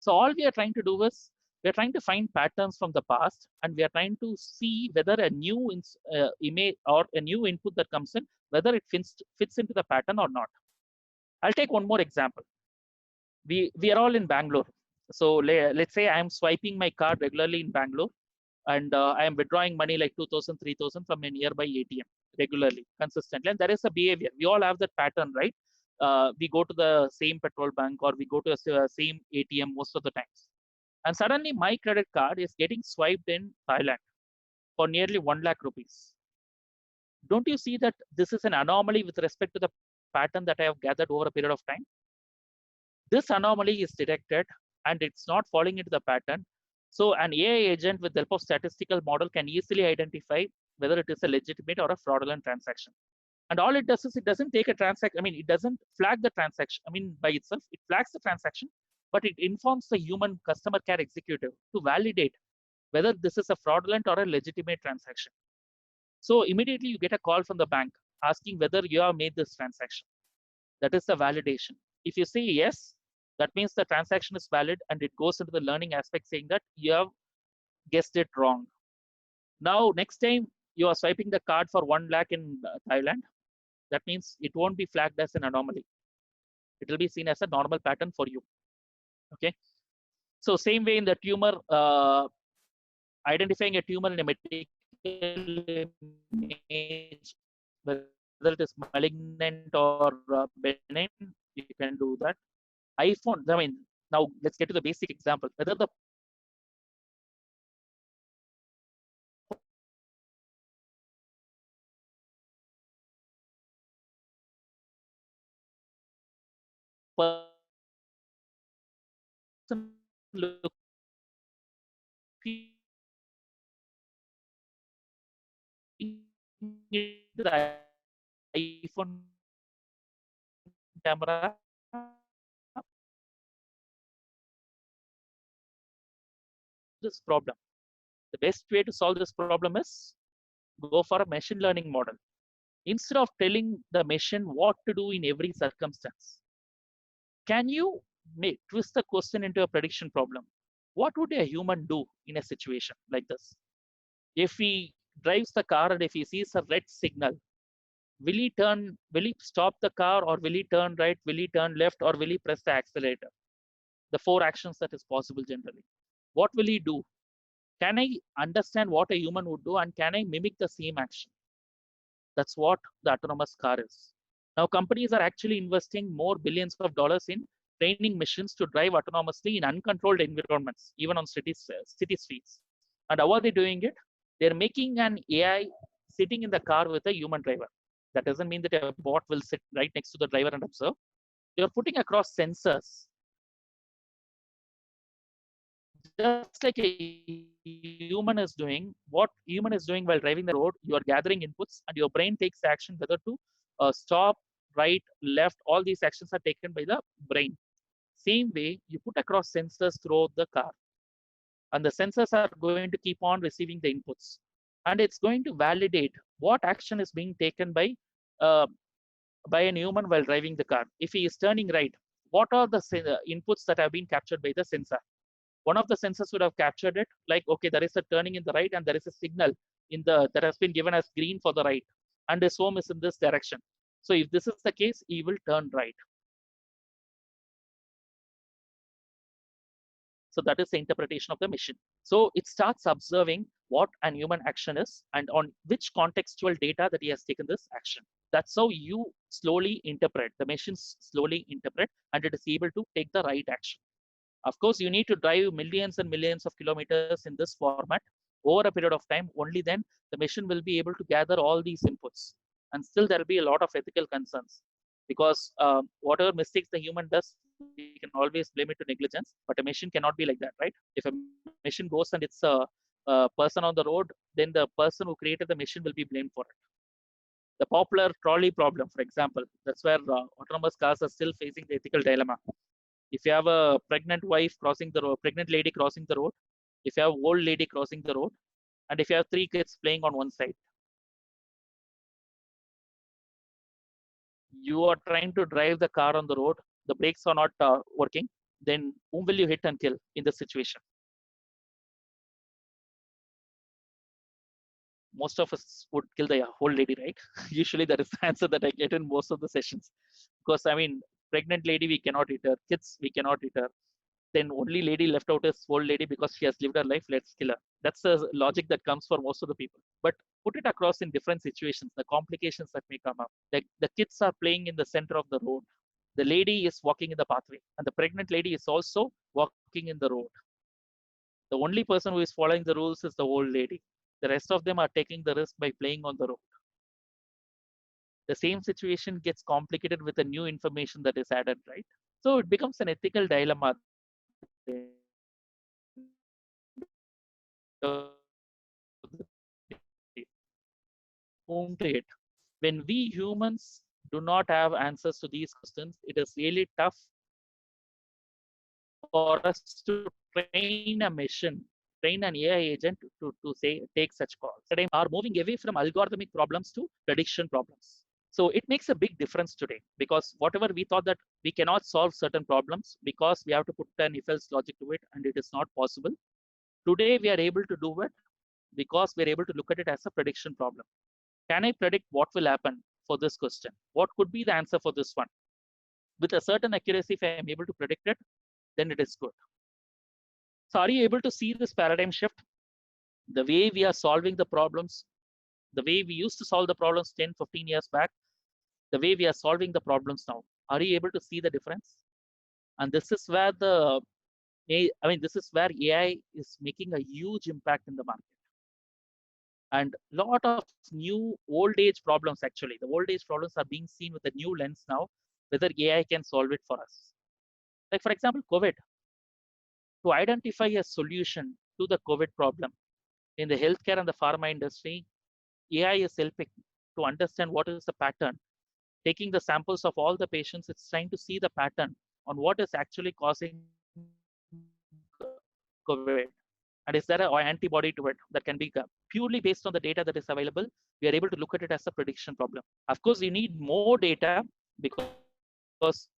So all we are trying to do is, we are trying to find patterns from the past, and we are trying to see whether a new image or a new input that comes in, whether it fits into the pattern or not. I'll take one more example. We are all in Bangalore. So let's say I am swiping my card regularly in Bangalore, and I am withdrawing money like 2,000, 3,000 from a nearby ATM regularly, consistently. And there is a behavior. We all have that pattern, right? We go to the same petrol bank, or we go to the same ATM most of the times. And suddenly my credit card is getting swiped in Thailand for nearly 1 lakh rupees. Don't you see that this is an anomaly with respect to the pattern that I have gathered over a period of time? This anomaly is detected and it's not falling into the pattern. So an AI agent with the help of statistical model can easily identify whether it is a legitimate or a fraudulent transaction. And all it does is, it doesn't take a transaction. I mean, it doesn't flag the transaction. I mean, by itself, it flags the transaction, but it informs the human customer care executive to validate whether this is a fraudulent or a legitimate transaction. So immediately you get a call from the bank asking whether you have made this transaction. That is the validation. If you say yes, that means the transaction is valid, and it goes into the learning aspect saying that you have guessed it wrong. Now, next time you are swiping the card for 1 lakh in Thailand, that means it won't be flagged as an anomaly. It will be seen as a normal pattern for you. Okay. So same way in the tumor, identifying a tumor in a medical image, whether it is malignant or benign, you can do that. iPhone, I mean, now let's get to the basic example. Whether the person looking into the iPhone camera, this problem. The best way to solve this problem is go for a machine learning model. Instead of telling the machine what to do in every circumstance, can you twist the question into a prediction problem? What would a human do in a situation like this? If he drives the car and if he sees a red signal, will he stop the car, or will he turn right? Will he turn left, or will he press the accelerator? the 4 actions that is possible generally. What will he do? Can I understand what a human would do and can I mimic the same action? That's what the autonomous car is. Now, companies are actually investing more billions of dollars in training machines to drive autonomously in uncontrolled environments, even on city streets. And how are they doing it? They're making an AI sitting in the car with a human driver. That doesn't mean that a bot will sit right next to the driver and observe. You're putting across sensors, just like a human is doing. What human is doing while driving the road, you are gathering inputs and your brain takes action whether to stop, right, left. All these actions are taken by the brain. Same way, you put across sensors throughout the car, and the sensors are going to keep on receiving the inputs, and it's going to validate what action is being taken uh, by an human while driving the car. If he is turning right, what are the inputs that have been captured by the sensor? One of the sensors would have captured it, like, okay, there is a turning in the right and there is a signal in the that has been given as green for the right, and his home is in this direction. So if this is the case, he will turn right. So that is the interpretation of the machine. So it starts observing what an human action is and on which contextual data that he has taken this action. That's how you slowly interpret. The machines slowly interpret and it is able to take the right action. Of course, you need to drive millions and millions of kilometers in this format over a period of time. Only then the machine will be able to gather all these inputs. And still there will be a lot of ethical concerns because whatever mistakes the human does, we can always blame it to negligence, but a machine cannot be like that, right? If a machine goes and it's a person on the road, then the person who created the machine will be blamed for it. The popular trolley problem, for example, that's where autonomous cars are still facing the ethical dilemma. If you have a pregnant wife crossing the road, pregnant lady crossing the road, if you have old lady crossing the road, and if you have 3 kids playing on one side, you are trying to drive the car on the road, the brakes are not working, then whom will you hit and kill in this situation? Most of us would kill the old lady, right? Usually that is the answer that I get in most of the sessions. Because I mean, pregnant lady, we cannot hit her, kids, we cannot hit her. Then only lady left out is old lady because she has lived her life, let's kill her. That's the logic that comes for most of the people. But put it across in different situations, the complications that may come up. Like the kids are playing in the center of the road. The lady is walking in the pathway, and the pregnant lady is also walking in the road. The only person who is following the rules is the old lady. The rest of them are taking the risk by playing on the road. The same situation gets complicated with the new information that is added, right? So it becomes an ethical dilemma. Whom to hit? When we humans do not have answers to these questions, it is really tough for us to train a machine, train an AI agent to say take such calls. Today are moving away from algorithmic problems to prediction problems. So it makes a big difference today because whatever we thought that we cannot solve certain problems because we have to put an if else logic to it and it is not possible. Today we are able to do it because we're able to look at it as a prediction problem. Can I predict what will happen for this question? What could be the answer for this one? With a certain accuracy, if I am able to predict it, then it is good. So are you able to see this paradigm shift? The way we are solving the problems, the way we used to solve the problems 10, 15 years back, the way we are solving the problems now. Are you able to see the difference? And this is where this is where AI is making a huge impact in the market. And a lot of new old age problems, actually, the old age problems are being seen with a new lens now, whether AI can solve it for us. Like, for example, COVID. To identify a solution to the COVID problem in the healthcare and the pharma industry, AI is helping to understand what is the pattern. Taking the samples of all the patients, it's trying to see the pattern on what is actually causing COVID. And is there an antibody to it that can be purely based on the data that is available? We are able to look at it as a prediction problem. Of course, we need more data because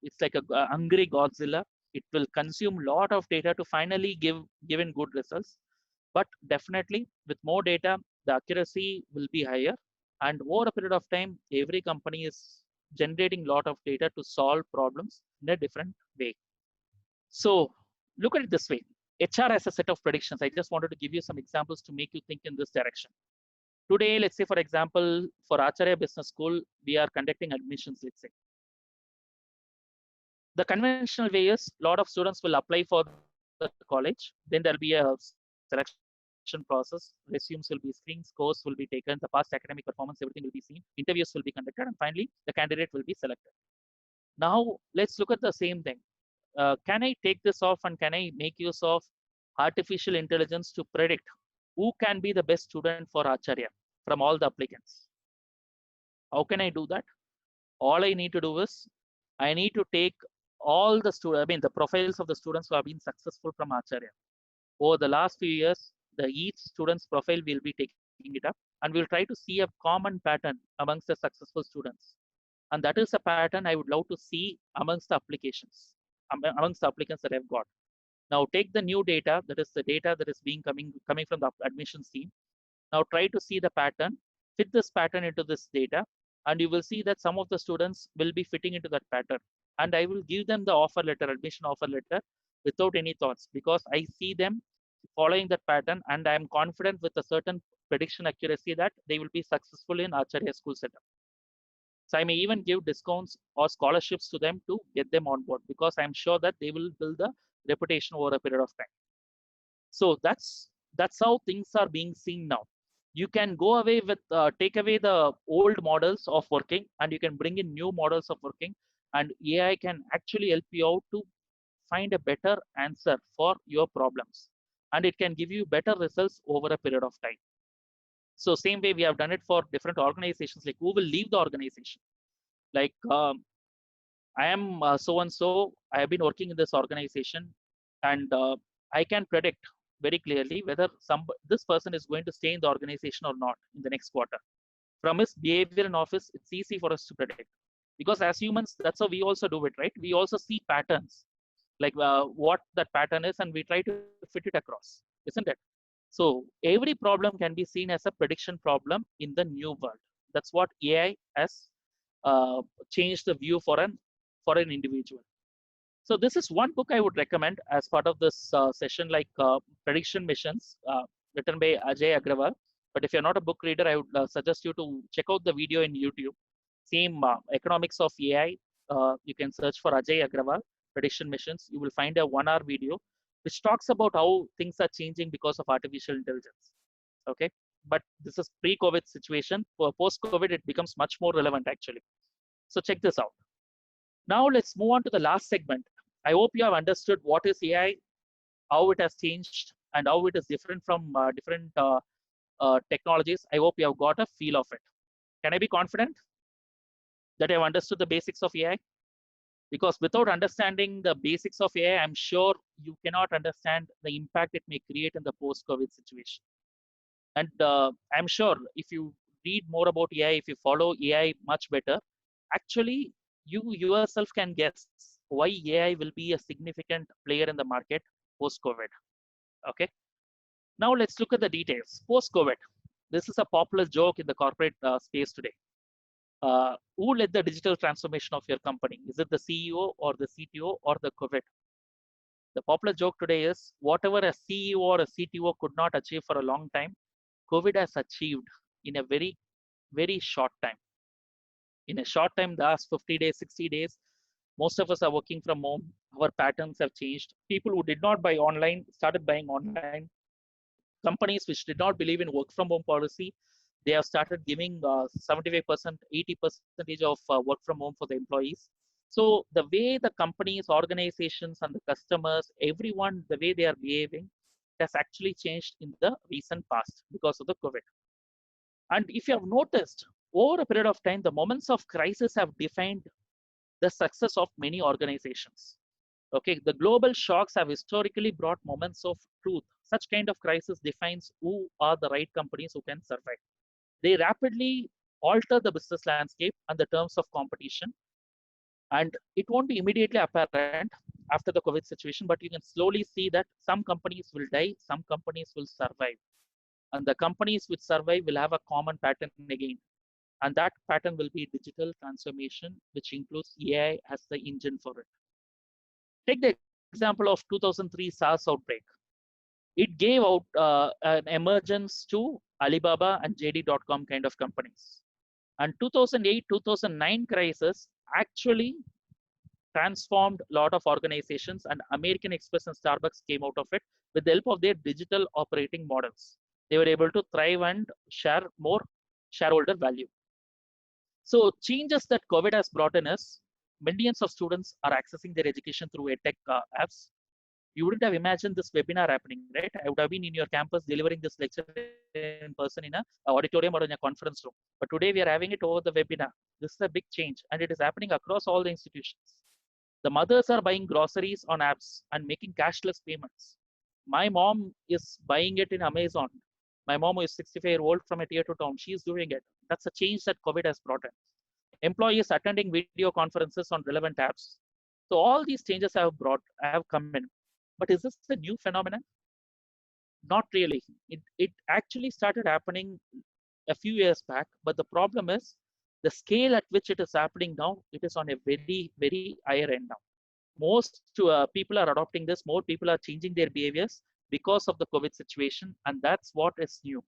it's like a hungry Godzilla. It will consume a lot of data to finally give in good results. But definitely, with more data, the accuracy will be higher. And over a period of time, every company is generating a lot of data to solve problems in a different way. So look at it this way. HR has a set of predictions. I just wanted to give you some examples to make you think in this direction. Today, let's say, for example, for Acharya Business School, we are conducting admissions, let's say. The conventional way is a lot of students will apply for the college. Then there'll be a selection process. Resumes will be screened, scores will be taken, the past academic performance, everything will be seen. Interviews will be conducted, and finally, the candidate will be selected. Now, let's look at the same thing. Can I take this off and can I make use of artificial intelligence to predict who can be the best student for Acharya from all the applicants? How can I do that? All I need to do is I need to take all the students, I mean, the profiles of the students who have been successful from Acharya. Over the last few years, each student's profile will be taking it up, and we'll try to see a common pattern amongst the successful students. And that is a pattern I would love to see amongst the applications, amongst the applicants that I've got. Now take the new data, that is the data that is coming from the admissions team. Now try to see the pattern, fit this pattern into this data, and you will see that some of the students will be fitting into that pattern. And I will give them the offer letter, admission offer letter, without any thoughts, because I see them following that pattern, and I am confident with a certain prediction accuracy that they will be successful in Acharya school setup. So I may even give discounts or scholarships to them to get them on board, because I'm sure that they will build the reputation over a period of time. So that's how things are being seen now. You can go away with take away the old models of working, and you can bring in new models of working, and AI can actually help you out to find a better answer for your problems, and it can give you better results over a period of time. So same way we have done it for different organizations, like who will leave the organization. Like I am so and so, I have been working in this organization, and I can predict very clearly whether this person is going to stay in the organization or not in the next quarter. From his behavior in office, it's easy for us to predict, because as humans, that's how we also do it, right? We also see patterns, like what that pattern is, and we try to fit it across, isn't it? So every problem can be seen as a prediction problem in the new world. That's what AI has changed the view for an individual. So this is one book I would recommend as part of this session, like Prediction Missions, written by Ajay Agrawal. But if you're not a book reader, I would suggest you to check out the video in YouTube. Same Economics of AI. You can search for Ajay Agrawal, Prediction Missions. You will find a 1 hour video which talks about how things are changing because of artificial intelligence. Okay, but this is pre-COVID situation. For post-COVID, it becomes much more relevant actually. So check this out. Now let's move on to the last segment. I hope you have understood what is AI, how it has changed, and how it is different from different technologies. I hope you have got a feel of it. Can I be confident that I have understood the basics of AI? Because without understanding the basics of AI, I'm sure you cannot understand the impact it may create in the post-COVID situation. And I'm sure if you read more about AI, if you follow AI much better, actually you yourself can guess why AI will be a significant player in the market post-COVID. Okay. Now let's look at the details. Post-COVID, this is a popular joke in the corporate space today. Who led the digital transformation of your company? Is it the CEO or the CTO or the COVID? The popular joke today is whatever a CEO or a CTO could not achieve for a long time, COVID has achieved in a very, very short time. In a short time, the last 50 days, 60 days, most of us are working from home. Our patterns have changed. People who did not buy online started buying online. Companies which did not believe in work from home policy, they have started giving 75%, 80% of work from home for the employees. So the way the companies, organizations, and the customers, everyone, the way they are behaving, has actually changed in the recent past because of the COVID. And if you have noticed, over a period of time, the moments of crisis have defined the success of many organizations. Okay, the global shocks have historically brought moments of truth. Such kind of crisis defines who are the right companies who can survive. They rapidly alter the business landscape and the terms of competition. And it won't be immediately apparent after the COVID situation, but you can slowly see that some companies will die, some companies will survive. And the companies which survive will have a common pattern again. And that pattern will be digital transformation, which includes AI as the engine for it. Take the example example of 2003 SARS outbreak. It gave out an emergence to Alibaba and JD.com kind of companies. And 2008, 2009 crisis actually transformed a lot of organizations, and American Express and Starbucks came out of it with the help of their digital operating models. They were able to thrive and share more shareholder value. So changes that COVID has brought in is millions of students are accessing their education through edtech apps. You wouldn't have imagined this webinar happening, right? I would have been in your campus delivering this lecture in person in a auditorium or in a conference room. But today we are having it over the webinar. This is a big change, and it is happening across all the institutions. The mothers are buying groceries on apps and making cashless payments. My mom is buying it in Amazon. My mom, who is 65-year-old from a tier 2 town, she is doing it. That's a change that COVID has brought in. Employees attending video conferences on relevant apps. So all these changes have come in. But is this a new phenomenon? Not really. It actually started happening a few years back, but the problem is the scale at which it is happening now, it is on a very, very higher end now. Most people are adopting this, more people are changing their behaviors because of the COVID situation, and that's what is new.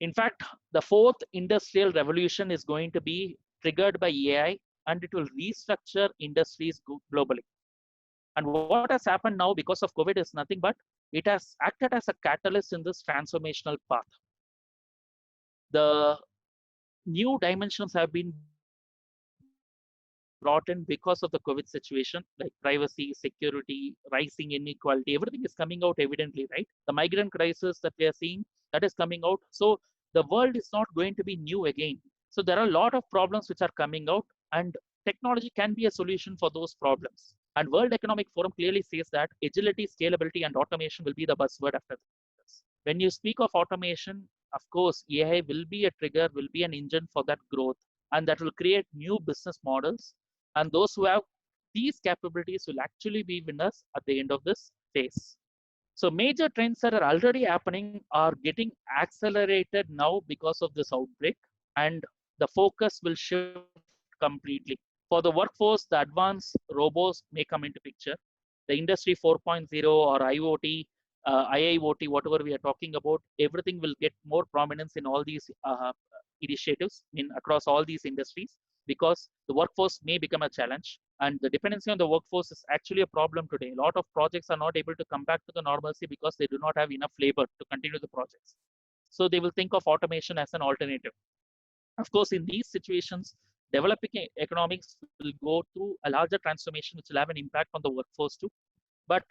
In fact, the fourth industrial revolution is going to be triggered by AI, and it will restructure industries globally. And what has happened now because of COVID is nothing but it has acted as a catalyst in this transformational path. The new dimensions have been brought in because of the COVID situation, like privacy, security, rising inequality, everything is coming out evidently, right? The migrant crisis that we are seeing, that is coming out. So the world is not going to be new again. So there are a lot of problems which are coming out, and technology can be a solution for those problems. And World Economic Forum clearly says that agility, scalability, and automation will be the buzzword after this. When you speak of automation, of course, AI will be a trigger, will be an engine for that growth, and that will create new business models. And those who have these capabilities will actually be winners at the end of this phase. So major trends that are already happening are getting accelerated now because of this outbreak, and the focus will shift completely. For the workforce, the advanced robots may come into picture. The industry 4.0 or IoT, IIoT, whatever we are talking about, everything will get more prominence in all these initiatives across all these industries, because the workforce may become a challenge, and the dependency on the workforce is actually a problem today. A lot of projects are not able to come back to the normalcy because they do not have enough labor to continue the projects. So they will think of automation as an alternative. Of course, in these situations, developing economics will go through a larger transformation which will have an impact on the workforce too. But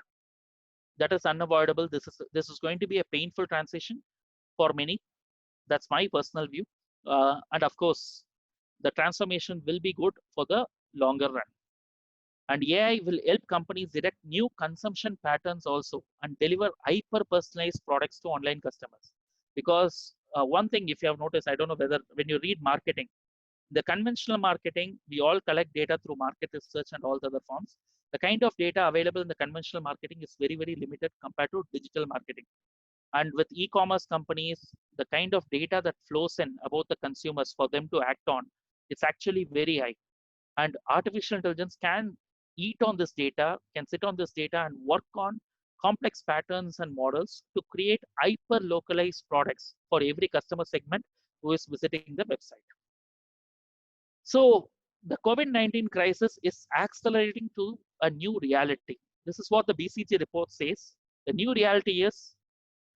that is unavoidable. This is going to be a painful transition for many. That's my personal view. And of course, the transformation will be good for the longer run. And AI will help companies direct new consumption patterns also and deliver hyper-personalized products to online customers. Because one thing, if you have noticed, I don't know whether when you read marketing, the conventional marketing, we all collect data through market research and all the other forms. The kind of data available in the conventional marketing is very, very limited compared to digital marketing. And with e-commerce companies, the kind of data that flows in about the consumers for them to act on, it's actually very high. And artificial intelligence can eat on this data, can sit on this data and work on complex patterns and models to create hyper localized products for every customer segment who is visiting the website. So the COVID-19 crisis is accelerating to a new reality. This is what the BCG report says. The new reality is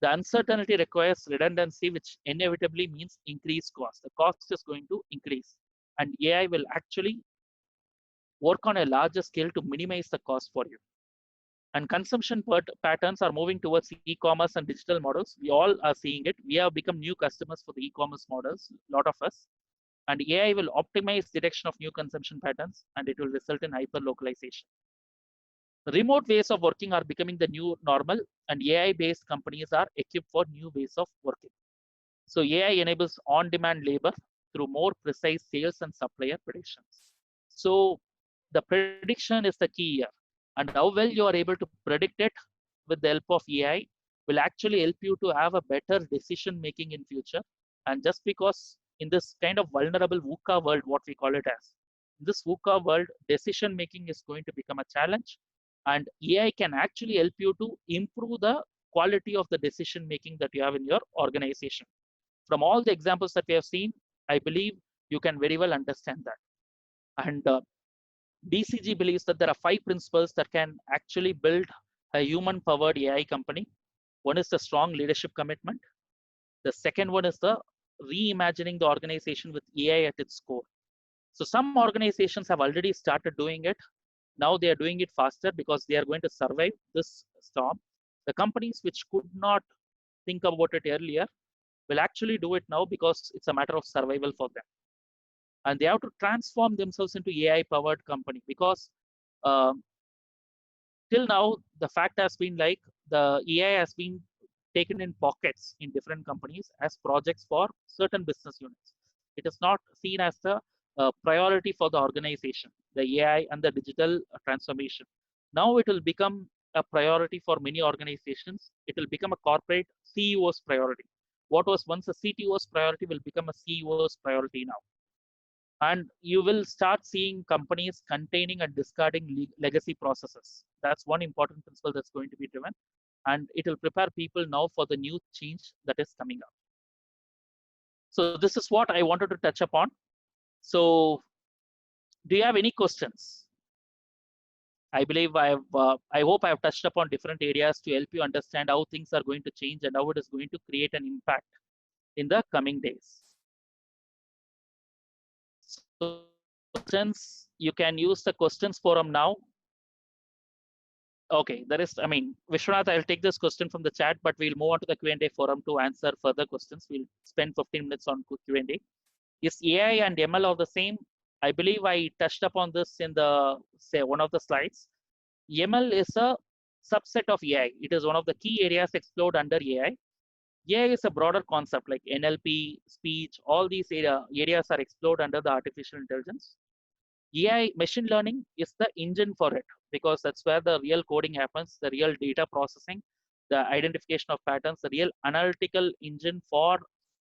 the uncertainty requires redundancy, which inevitably means increased cost. The cost is going to increase, and AI will actually work on a larger scale to minimize the cost for you. And consumption patterns are moving towards e-commerce and digital models. We all are seeing it. We have become new customers for the e-commerce models, a lot of us. And AI will optimize detection of new consumption patterns, and it will result in hyper-localization. Remote ways of working are becoming the new normal, and AI-based companies are equipped for new ways of working. So AI enables on-demand labor through more precise sales and supplier predictions. So the prediction is the key here, and how well you are able to predict it with the help of AI will actually help you to have a better decision making in future. And just because in this kind of vulnerable VUCA world, what we call it as, in this VUCA world, decision making is going to become a challenge, And AI can actually help you to improve the quality of the decision making that you have in your organization. From all the examples that we have seen, I believe you can very well understand that. And BCG believes that there are 5 principles that can actually build a human powered AI company. One is the strong leadership commitment. The second one is the reimagining the organization with AI at its core. So some organizations have already started doing it. Now they are doing it faster because they are going to survive this storm. The companies which could not think about it earlier will actually do it now because it's a matter of survival for them. And they have to transform themselves into AI powered company because um, till now the fact has been like the AI has been taken in pockets in different companies as projects for certain business units. It is not seen as the priority for the organization, the AI and the digital transformation. Now it will become a priority for many organizations. It will become a corporate CEO's priority. What was once a CTO's priority will become a CEO's priority now. And you will start seeing companies containing and discarding legacy processes. That's one important principle that's going to be driven, and it will prepare people now for the new change that is coming up. So this is what I wanted to touch upon. So do you have any questions? I believe I hope I have touched upon different areas to help you understand how things are going to change and how it is going to create an impact in the coming days. So since you can use the questions forum now. Okay, there is, I mean, Vishwanath, I'll take this question from the chat, but we'll move on to the Q&A forum to answer further questions. We'll spend 15 minutes on Q&A. Is AI and ML are the same? I believe I touched upon this in the, say, one of the slides. ML is a subset of AI. It is one of the key areas explored under AI. AI is a broader concept like NLP, speech, all these areas are explored under the artificial intelligence. AI machine learning is the engine for it because that's where the real coding happens, the real data processing, the identification of patterns, the real analytical engine for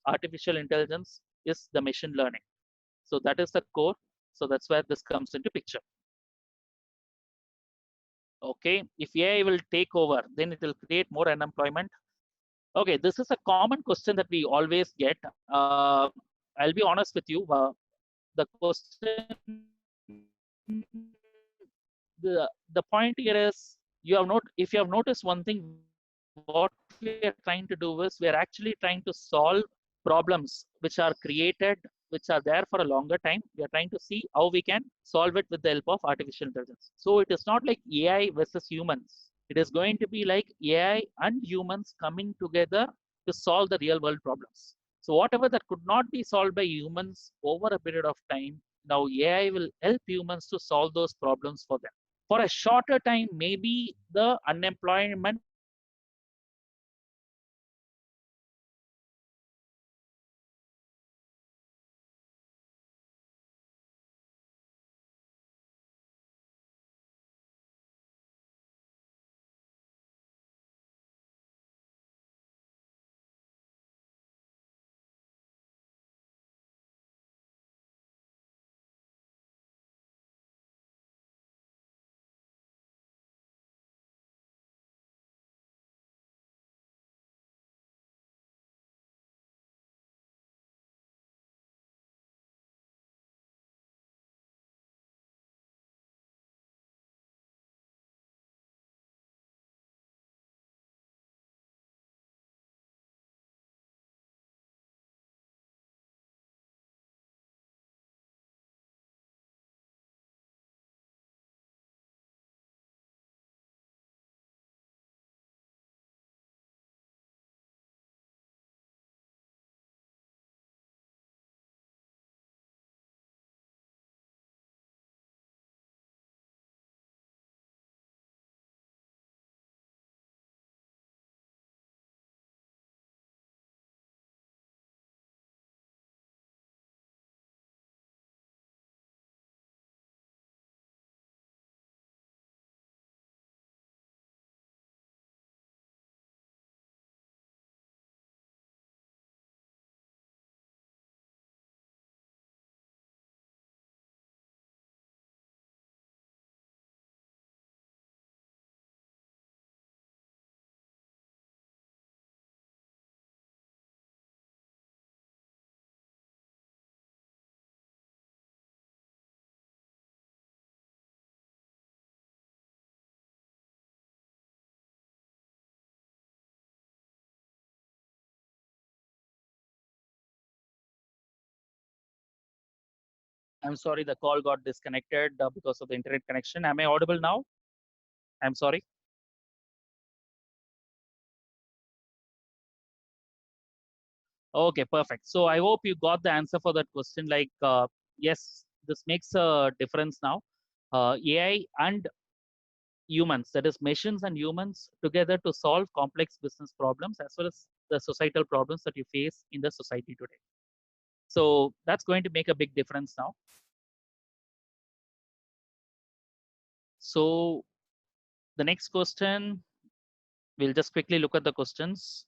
artificial intelligence is the machine learning. So that is the core. So that's where this comes into picture. Okay, if AI will take over, then it will create more unemployment. Okay, this is a common question that we always get. I'll be honest with you. The question, the point here is, you have not, if you have noticed one thing, what we are trying to do is we are actually trying to solve problems which are created, which are there for a longer time. We are trying to see how we can solve it with the help of artificial intelligence. So it is not like AI versus humans. It is going to be like AI and humans coming together to solve the real world problems. So whatever that could not be solved by humans over a period of time, now AI will help humans to solve those problems for them. For a shorter time, maybe the unemployment I'm sorry, the call got disconnected because of the internet connection. Am I audible now? I'm sorry. Okay, perfect. So I hope you got the answer for that question. Like, yes, this makes a difference now. AI and humans, that is machines and humans together to solve complex business problems as well as the societal problems that you face in the society today. So that's going to make a big difference now. So the next question, we'll just quickly look at the questions.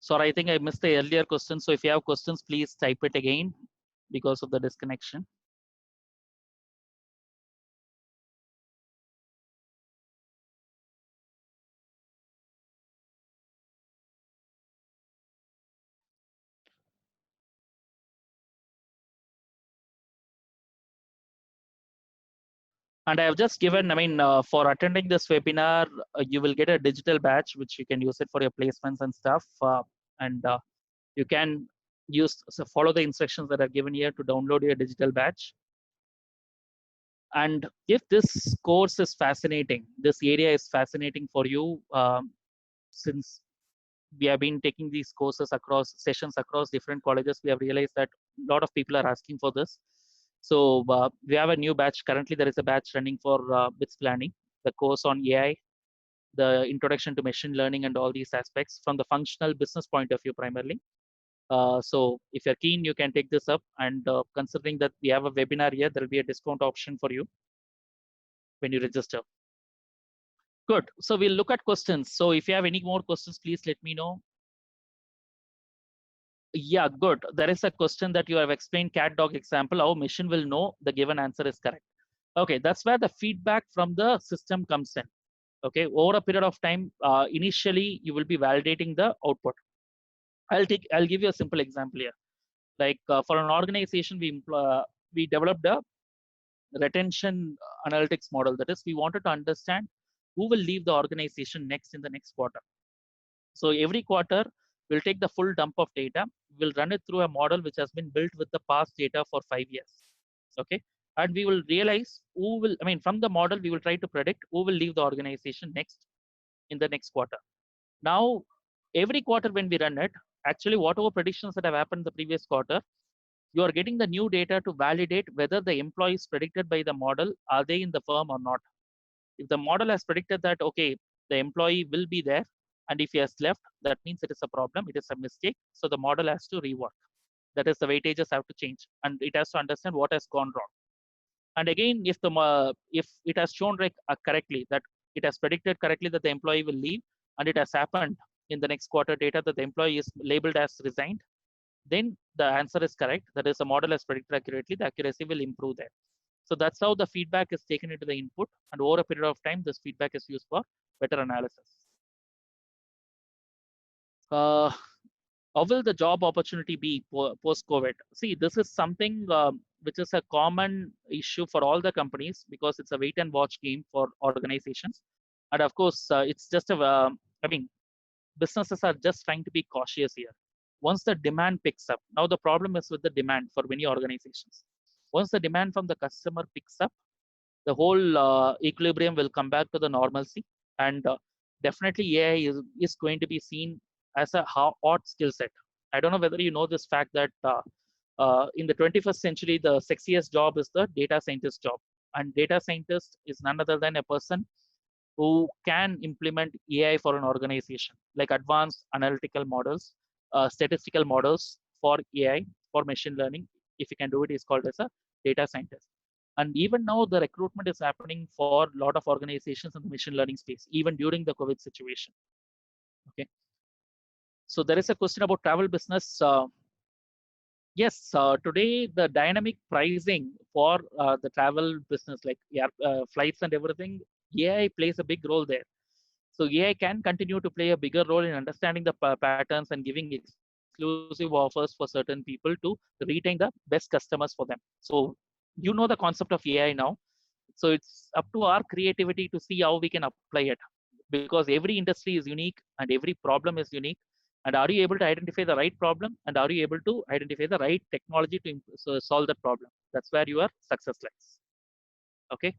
Sorry, I think I missed the earlier question. So if you have questions, please type it again because of the disconnection. And I have just given, I mean, for attending this webinar, you will get a digital badge, which you can use it for your placements and stuff. And you can follow the instructions that are given here to download your digital badge. And if this course is fascinating, this area is fascinating for you, since we have been taking these courses across sessions across different colleges, we have realized that a lot of people are asking for this. So we have a new batch. Currently, there is a batch running for BITS planning, the course on AI, the introduction to machine learning and all these aspects from the functional business point of view primarily. So if you're keen, you can take this up. And considering that we have a webinar here, there will be a discount option for you when you register. Good. So we'll look at questions. So if you have any more questions, please let me know. Yeah, good. There is a question that you have explained cat dog example, how machine will know the given answer is correct. Okay, that's where the feedback from the system comes in. Okay, over a period of time, initially you will be validating the output. I'll give you a simple example here. Like for an organization, we developed a retention analytics model. That is, we wanted to understand who will leave the organization next in the next quarter. So every quarter, we'll take the full dump of data. We'll run it through a model which has been built with the past data for 5 years. Okay. And we will realize who will, I mean, from the model, we will try to predict who will leave the organization next in the next quarter. Now, every quarter when we run it, actually, whatever predictions that have happened the previous quarter, you are getting the new data to validate whether the employees predicted by the model, are they in the firm or not. If the model has predicted that, okay, the employee will be there, and if he has left, that means it is a problem, it is a mistake. So the model has to rework. That is, the weightages have to change, and it has to understand what has gone wrong. And again, if it has shown correctly that it has predicted correctly that the employee will leave, and it has happened in the next quarter data that the employee is labeled as resigned, then the answer is correct. That is, the model has predicted accurately. The accuracy will improve there. So that's how the feedback is taken into the input, and over a period of time, this feedback is used for better analysis. How will the job opportunity be post-COVID? See, this is something which is a common issue for all the companies because it's a wait and watch game for organizations. And of course, it's just I mean, businesses are just trying to be cautious here. Once the demand picks up, now the problem is with the demand for many organizations. Once the demand from the customer picks up, the whole equilibrium will come back to the normalcy. And definitely AI is going to be seen as a hot skill set. I don't know whether you know this fact that in the 21st century, the sexiest job is the data scientist job. And data scientist is none other than a person who can implement AI for an organization, like advanced analytical models, statistical models for AI, for machine learning. If you can do it, is called as a data scientist. And even now, the recruitment is happening for a lot of organizations in the machine learning space, even during the COVID situation. Okay. So there is a question about travel business. Yes, today the dynamic pricing for the travel business, like flights and everything, AI plays a big role there. So AI can continue to play a bigger role in understanding the patterns and giving exclusive offers for certain people to retain the best customers for them. So you know the concept of AI now. So it's up to our creativity to see how we can apply it, because every industry is unique and every problem is unique. And are you able to identify the right problem? And are you able to identify the right technology to solve that problem? That's where your success lies. Okay.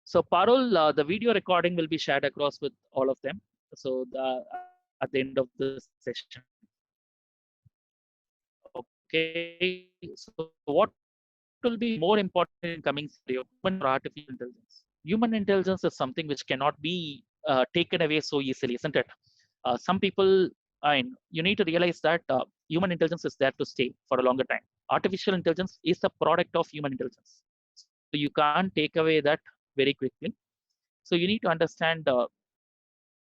So Parul, the video recording will be shared across with all of them. So at the end of the session. Okay. So what will be more important in coming scenario? Human or artificial intelligence? Human intelligence is something which cannot be taken away so easily, isn't it? Some people, you need to realize that human intelligence is there to stay for a longer time. Artificial intelligence is a product of human intelligence. So you can't take away that very quickly. So you need to understand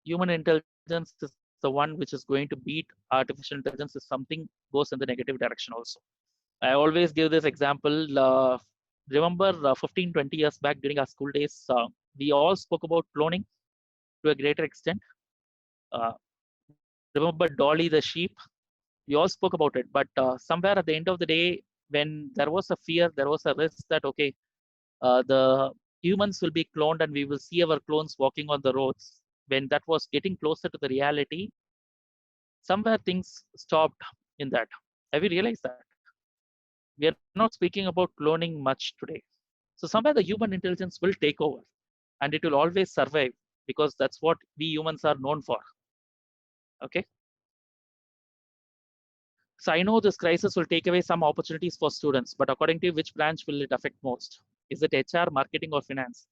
human intelligence is the one which is going to beat artificial intelligence if something goes in the negative direction also. I always give this example. Remember 15, 20 years back during our school days, we all spoke about cloning to a greater extent. Uh, remember Dolly the sheep? We all spoke about it. But somewhere at the end of the day, when there was a fear, there was a risk that, okay, the humans will be cloned and we will see our clones walking on the roads. When that was getting closer to the reality, somewhere things stopped in that. Have you realized that? We are not speaking about cloning much today. So somewhere the human intelligence will take over and it will always survive because that's what we humans are known for. Okay. So I know this crisis will take away some opportunities for students, but according to you, which branch will it affect most? Is it HR, marketing, or finance?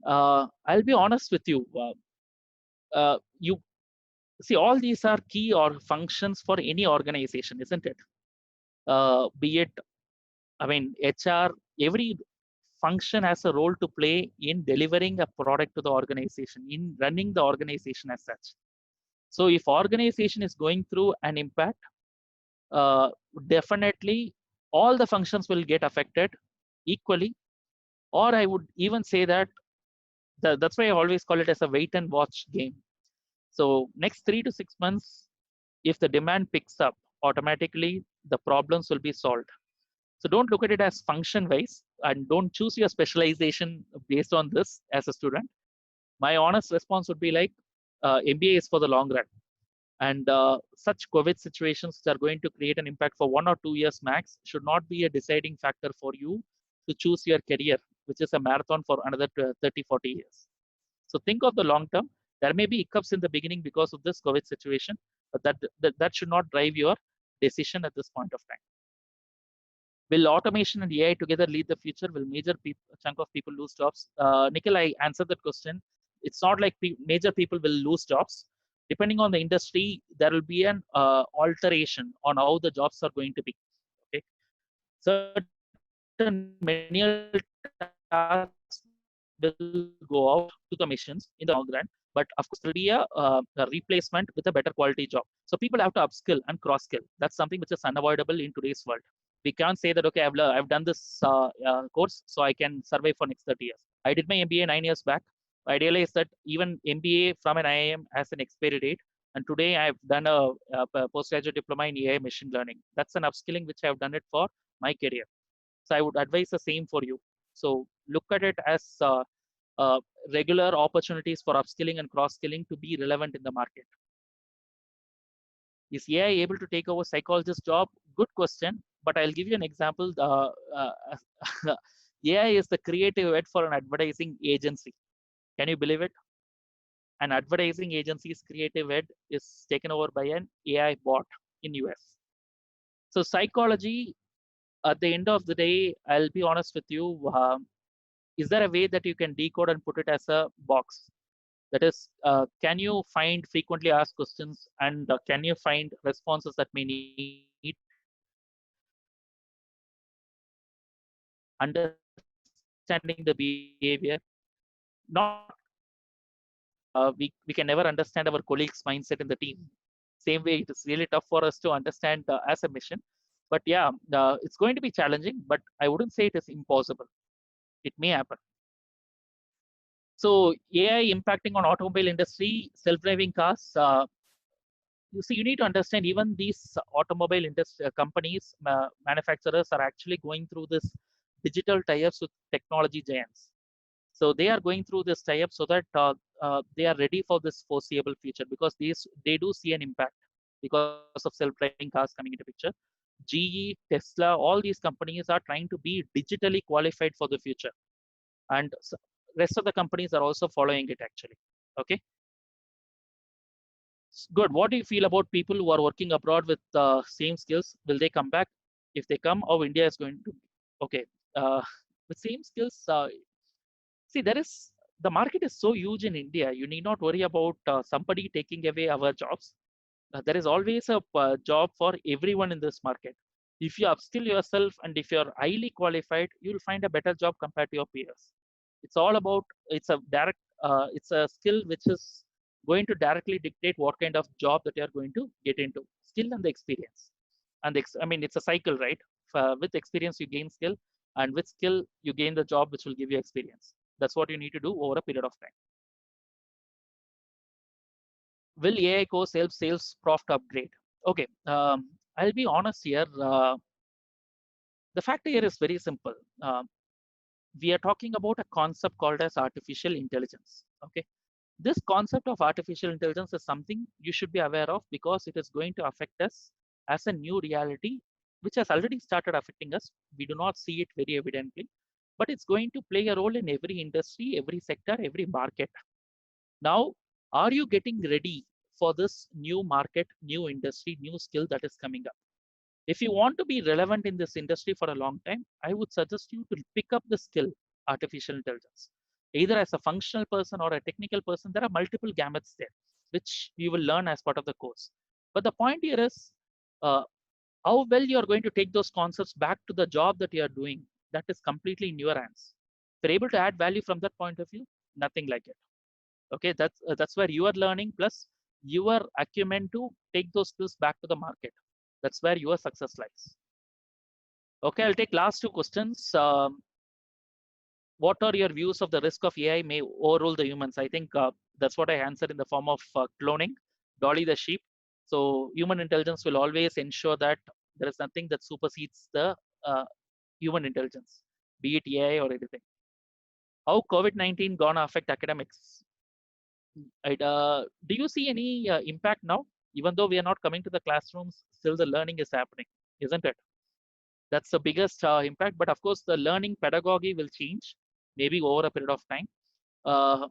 I'll be honest with you. You see, all these are key or functions for any organization, isn't it? Be it, I mean, HR, every function has a role to play in delivering a product to the organization, in running the organization as such. So if organization is going through an impact, uh, definitely all the functions will get affected equally. Or I would even say that that's why I always call it as a wait and watch game. So next 3 to 6 months, if the demand picks up, automatically the problems will be solved. So don't look at it as function wise and don't choose your specialization based on this as a student. My honest response would be like MBA is for the long run. And such COVID situations that are going to create an impact for 1 or 2 years max should not be a deciding factor for you to choose your career, which is a marathon for another 30, 40 years. So think of the long term. There may be hiccups in the beginning because of this COVID situation, but that should not drive your decision at this point of time. Will automation and AI together lead the future? Will major chunk of people lose jobs? Nikhil, I answered that question. It's not like major people will lose jobs. Depending on the industry, there will be an alteration on how the jobs are going to be. Okay, certain menial tasks will go out to the machines in the long run, but of course there will be a replacement with a better quality job. So people have to upskill and cross skill. That's something which is unavoidable in today's world. We can't say that okay, I've done this course, so I can survive for next 30 years. I did my MBA 9 years back. I realized that even MBA from an IIM has an expiry date. And today I've done a postgraduate diploma in AI machine learning. That's an upskilling which I've done it for my career. So I would advise the same for you. So look at it as uh, regular opportunities for upskilling and cross skilling to be relevant in the market. Is AI able to take over psychologist's job? Good question, but I'll give you an example. AI is the creative head for an advertising agency. Can you believe it? An advertising agency's creative head is taken over by an AI bot in US. So psychology, at the end of the day, I'll be honest with you. Is there a way that you can decode and put it as a box? That is, can you find frequently asked questions and can you find responses that may need understanding the behavior? Not we can never understand our colleagues' mindset in the team. Same way, it is really tough for us to understand as a mission. But yeah, it's going to be challenging, but I wouldn't say it is impossible. It may happen. So AI impacting on automobile industry, self-driving cars. You see, you need to understand even these automobile industry companies, manufacturers are actually going through this digital tie-ups with technology giants. So they are going through this tie-up so that they are ready for this foreseeable future because they do see an impact. because of self-driving cars coming into picture. GE, Tesla, all these companies are trying to be digitally qualified for the future, and rest of the companies are also following it actually. Okay, good. What do you feel about people who are working abroad with same skills? Will they come back? If they come, how India is going to? Okay, uh, with same skills. See, the market is so huge in India. You need not worry about somebody taking away our jobs. There is always a job for everyone in this market. If you upskill yourself and if you're highly qualified, you'll find a better job compared to your peers. It's all about, it's a skill which is going to directly dictate what kind of job that you're going to get into. Skill and the experience. And I mean, it's a cycle, right? With experience, you gain skill, and with skill, you gain the job which will give you experience. That's what you need to do over a period of time. Will AI course help sales profit upgrade? Okay, I'll be honest here. The fact here is very simple. We are talking about a concept called as artificial intelligence. Okay, this concept of artificial intelligence is something you should be aware of because it is going to affect us as a new reality, which has already started affecting us. We do not see it very evidently, but it's going to play a role in every industry, every sector, every market. Now, are you getting ready for this new market, new industry, new skill that is coming up? If you want to be relevant in this industry for a long time, I would suggest you to pick up the skill, artificial intelligence. Either as a functional person or a technical person, there are multiple gamuts there, which you will learn as part of the course. But the point here is uh, how well you are going to take those concepts back to the job that you are doing. That is completely in your hands. If you're able to add value from that point of view, nothing like it. Okay, that's where you are learning plus your acumen to take those skills back to the market. That's where your success lies. Okay, I'll take last two questions. What are your views of the risk of AI may overrule the humans? I think that's what I answered in the form of cloning Dolly the sheep. So human intelligence will always ensure that there is nothing that supersedes the uh, human intelligence, be it AI or anything. How COVID-19 gonna affect academics? Do you see any impact now? Even though we are not coming to the classrooms, still the learning is happening, isn't it? That's the biggest impact. But of course, the learning pedagogy will change maybe over a period of time. Uh,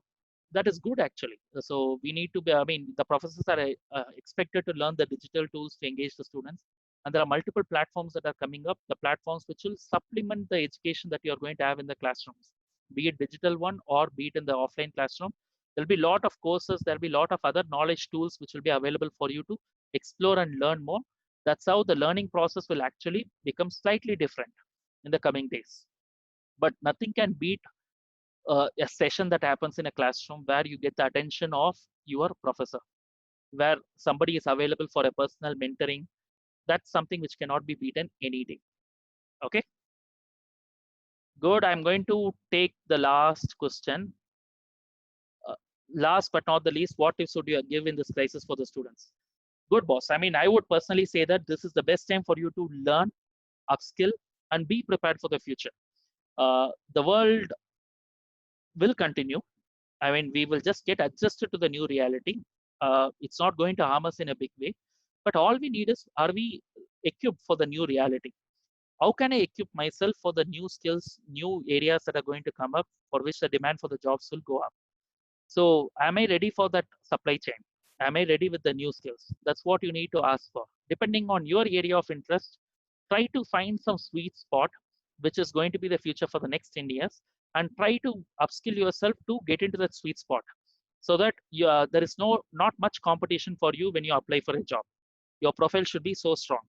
that is good actually. So we need to be, I mean, the professors are expected to learn the digital tools to engage the students. And there are multiple platforms that are coming up, the platforms which will supplement the education that you're going to have in the classrooms, be it digital one or be it in the offline classroom. There'll be a lot of courses, there'll be a lot of other knowledge tools which will be available for you to explore and learn more. That's how the learning process will actually become slightly different in the coming days. But nothing can beat a session that happens in a classroom where you get the attention of your professor, where somebody is available for a personal mentoring. That's something which cannot be beaten any day. Okay, good. I'm going to take the last question. Uh, Last but not the least, what tips would you give in this crisis for the students? Good, boss. I mean, I would personally say that this is the best time for you to learn, upskill, and be prepared for the future. The world will continue. I mean, we will just get adjusted to the new reality. It's not going to harm us in a big way. But all we need is, are we equipped for the new reality? How can I equip myself for the new skills, new areas that are going to come up for which the demand for the jobs will go up? So, am I ready for that supply chain? Am I ready with the new skills? That's what you need to ask for. Depending on your area of interest, try to find some sweet spot, which is going to be the future for the next 10 years, and try to upskill yourself to get into that sweet spot so that there is not much competition for you when you apply for a job. Your profile should be so strong.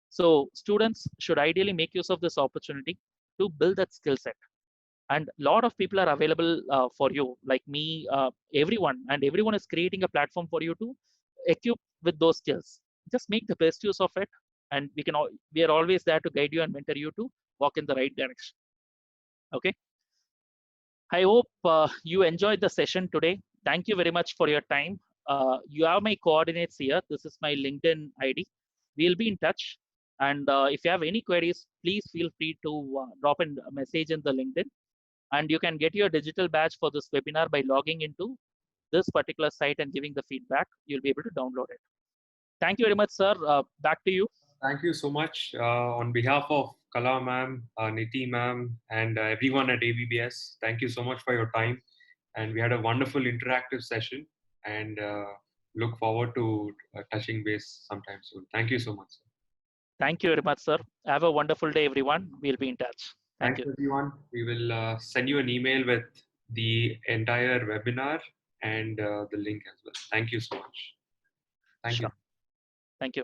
So students should ideally make use of this opportunity to build that skill set. And a lot of people are available for you, like me, everyone, and everyone is creating a platform for you to equip with those skills. Just make the best use of it, and we are always there to guide you and mentor you to walk in the right direction. Okay. I hope you enjoyed the session today. Thank you very much for your time. You have my coordinates here. This is my LinkedIn ID. We'll be in touch. And if you have any queries, please feel free to drop a message in the LinkedIn. And you can get your digital badge for this webinar by logging into this particular site and giving the feedback. You'll be able to download it. Thank you very much, sir. Back to you. Thank you so much on behalf of Kala ma'am, Niti ma'am, and everyone at ABBS. Thank you so much for your time. And we had a wonderful interactive session, and look forward to touching base sometime soon. Thank you so much, sir. Thank you very much, sir. Have a wonderful day, everyone. We'll be in touch. Thank Thanks, you. everyone. We will send you an email with the entire webinar and the link as well. Thank you so much. Thank you. Sure. Thank you.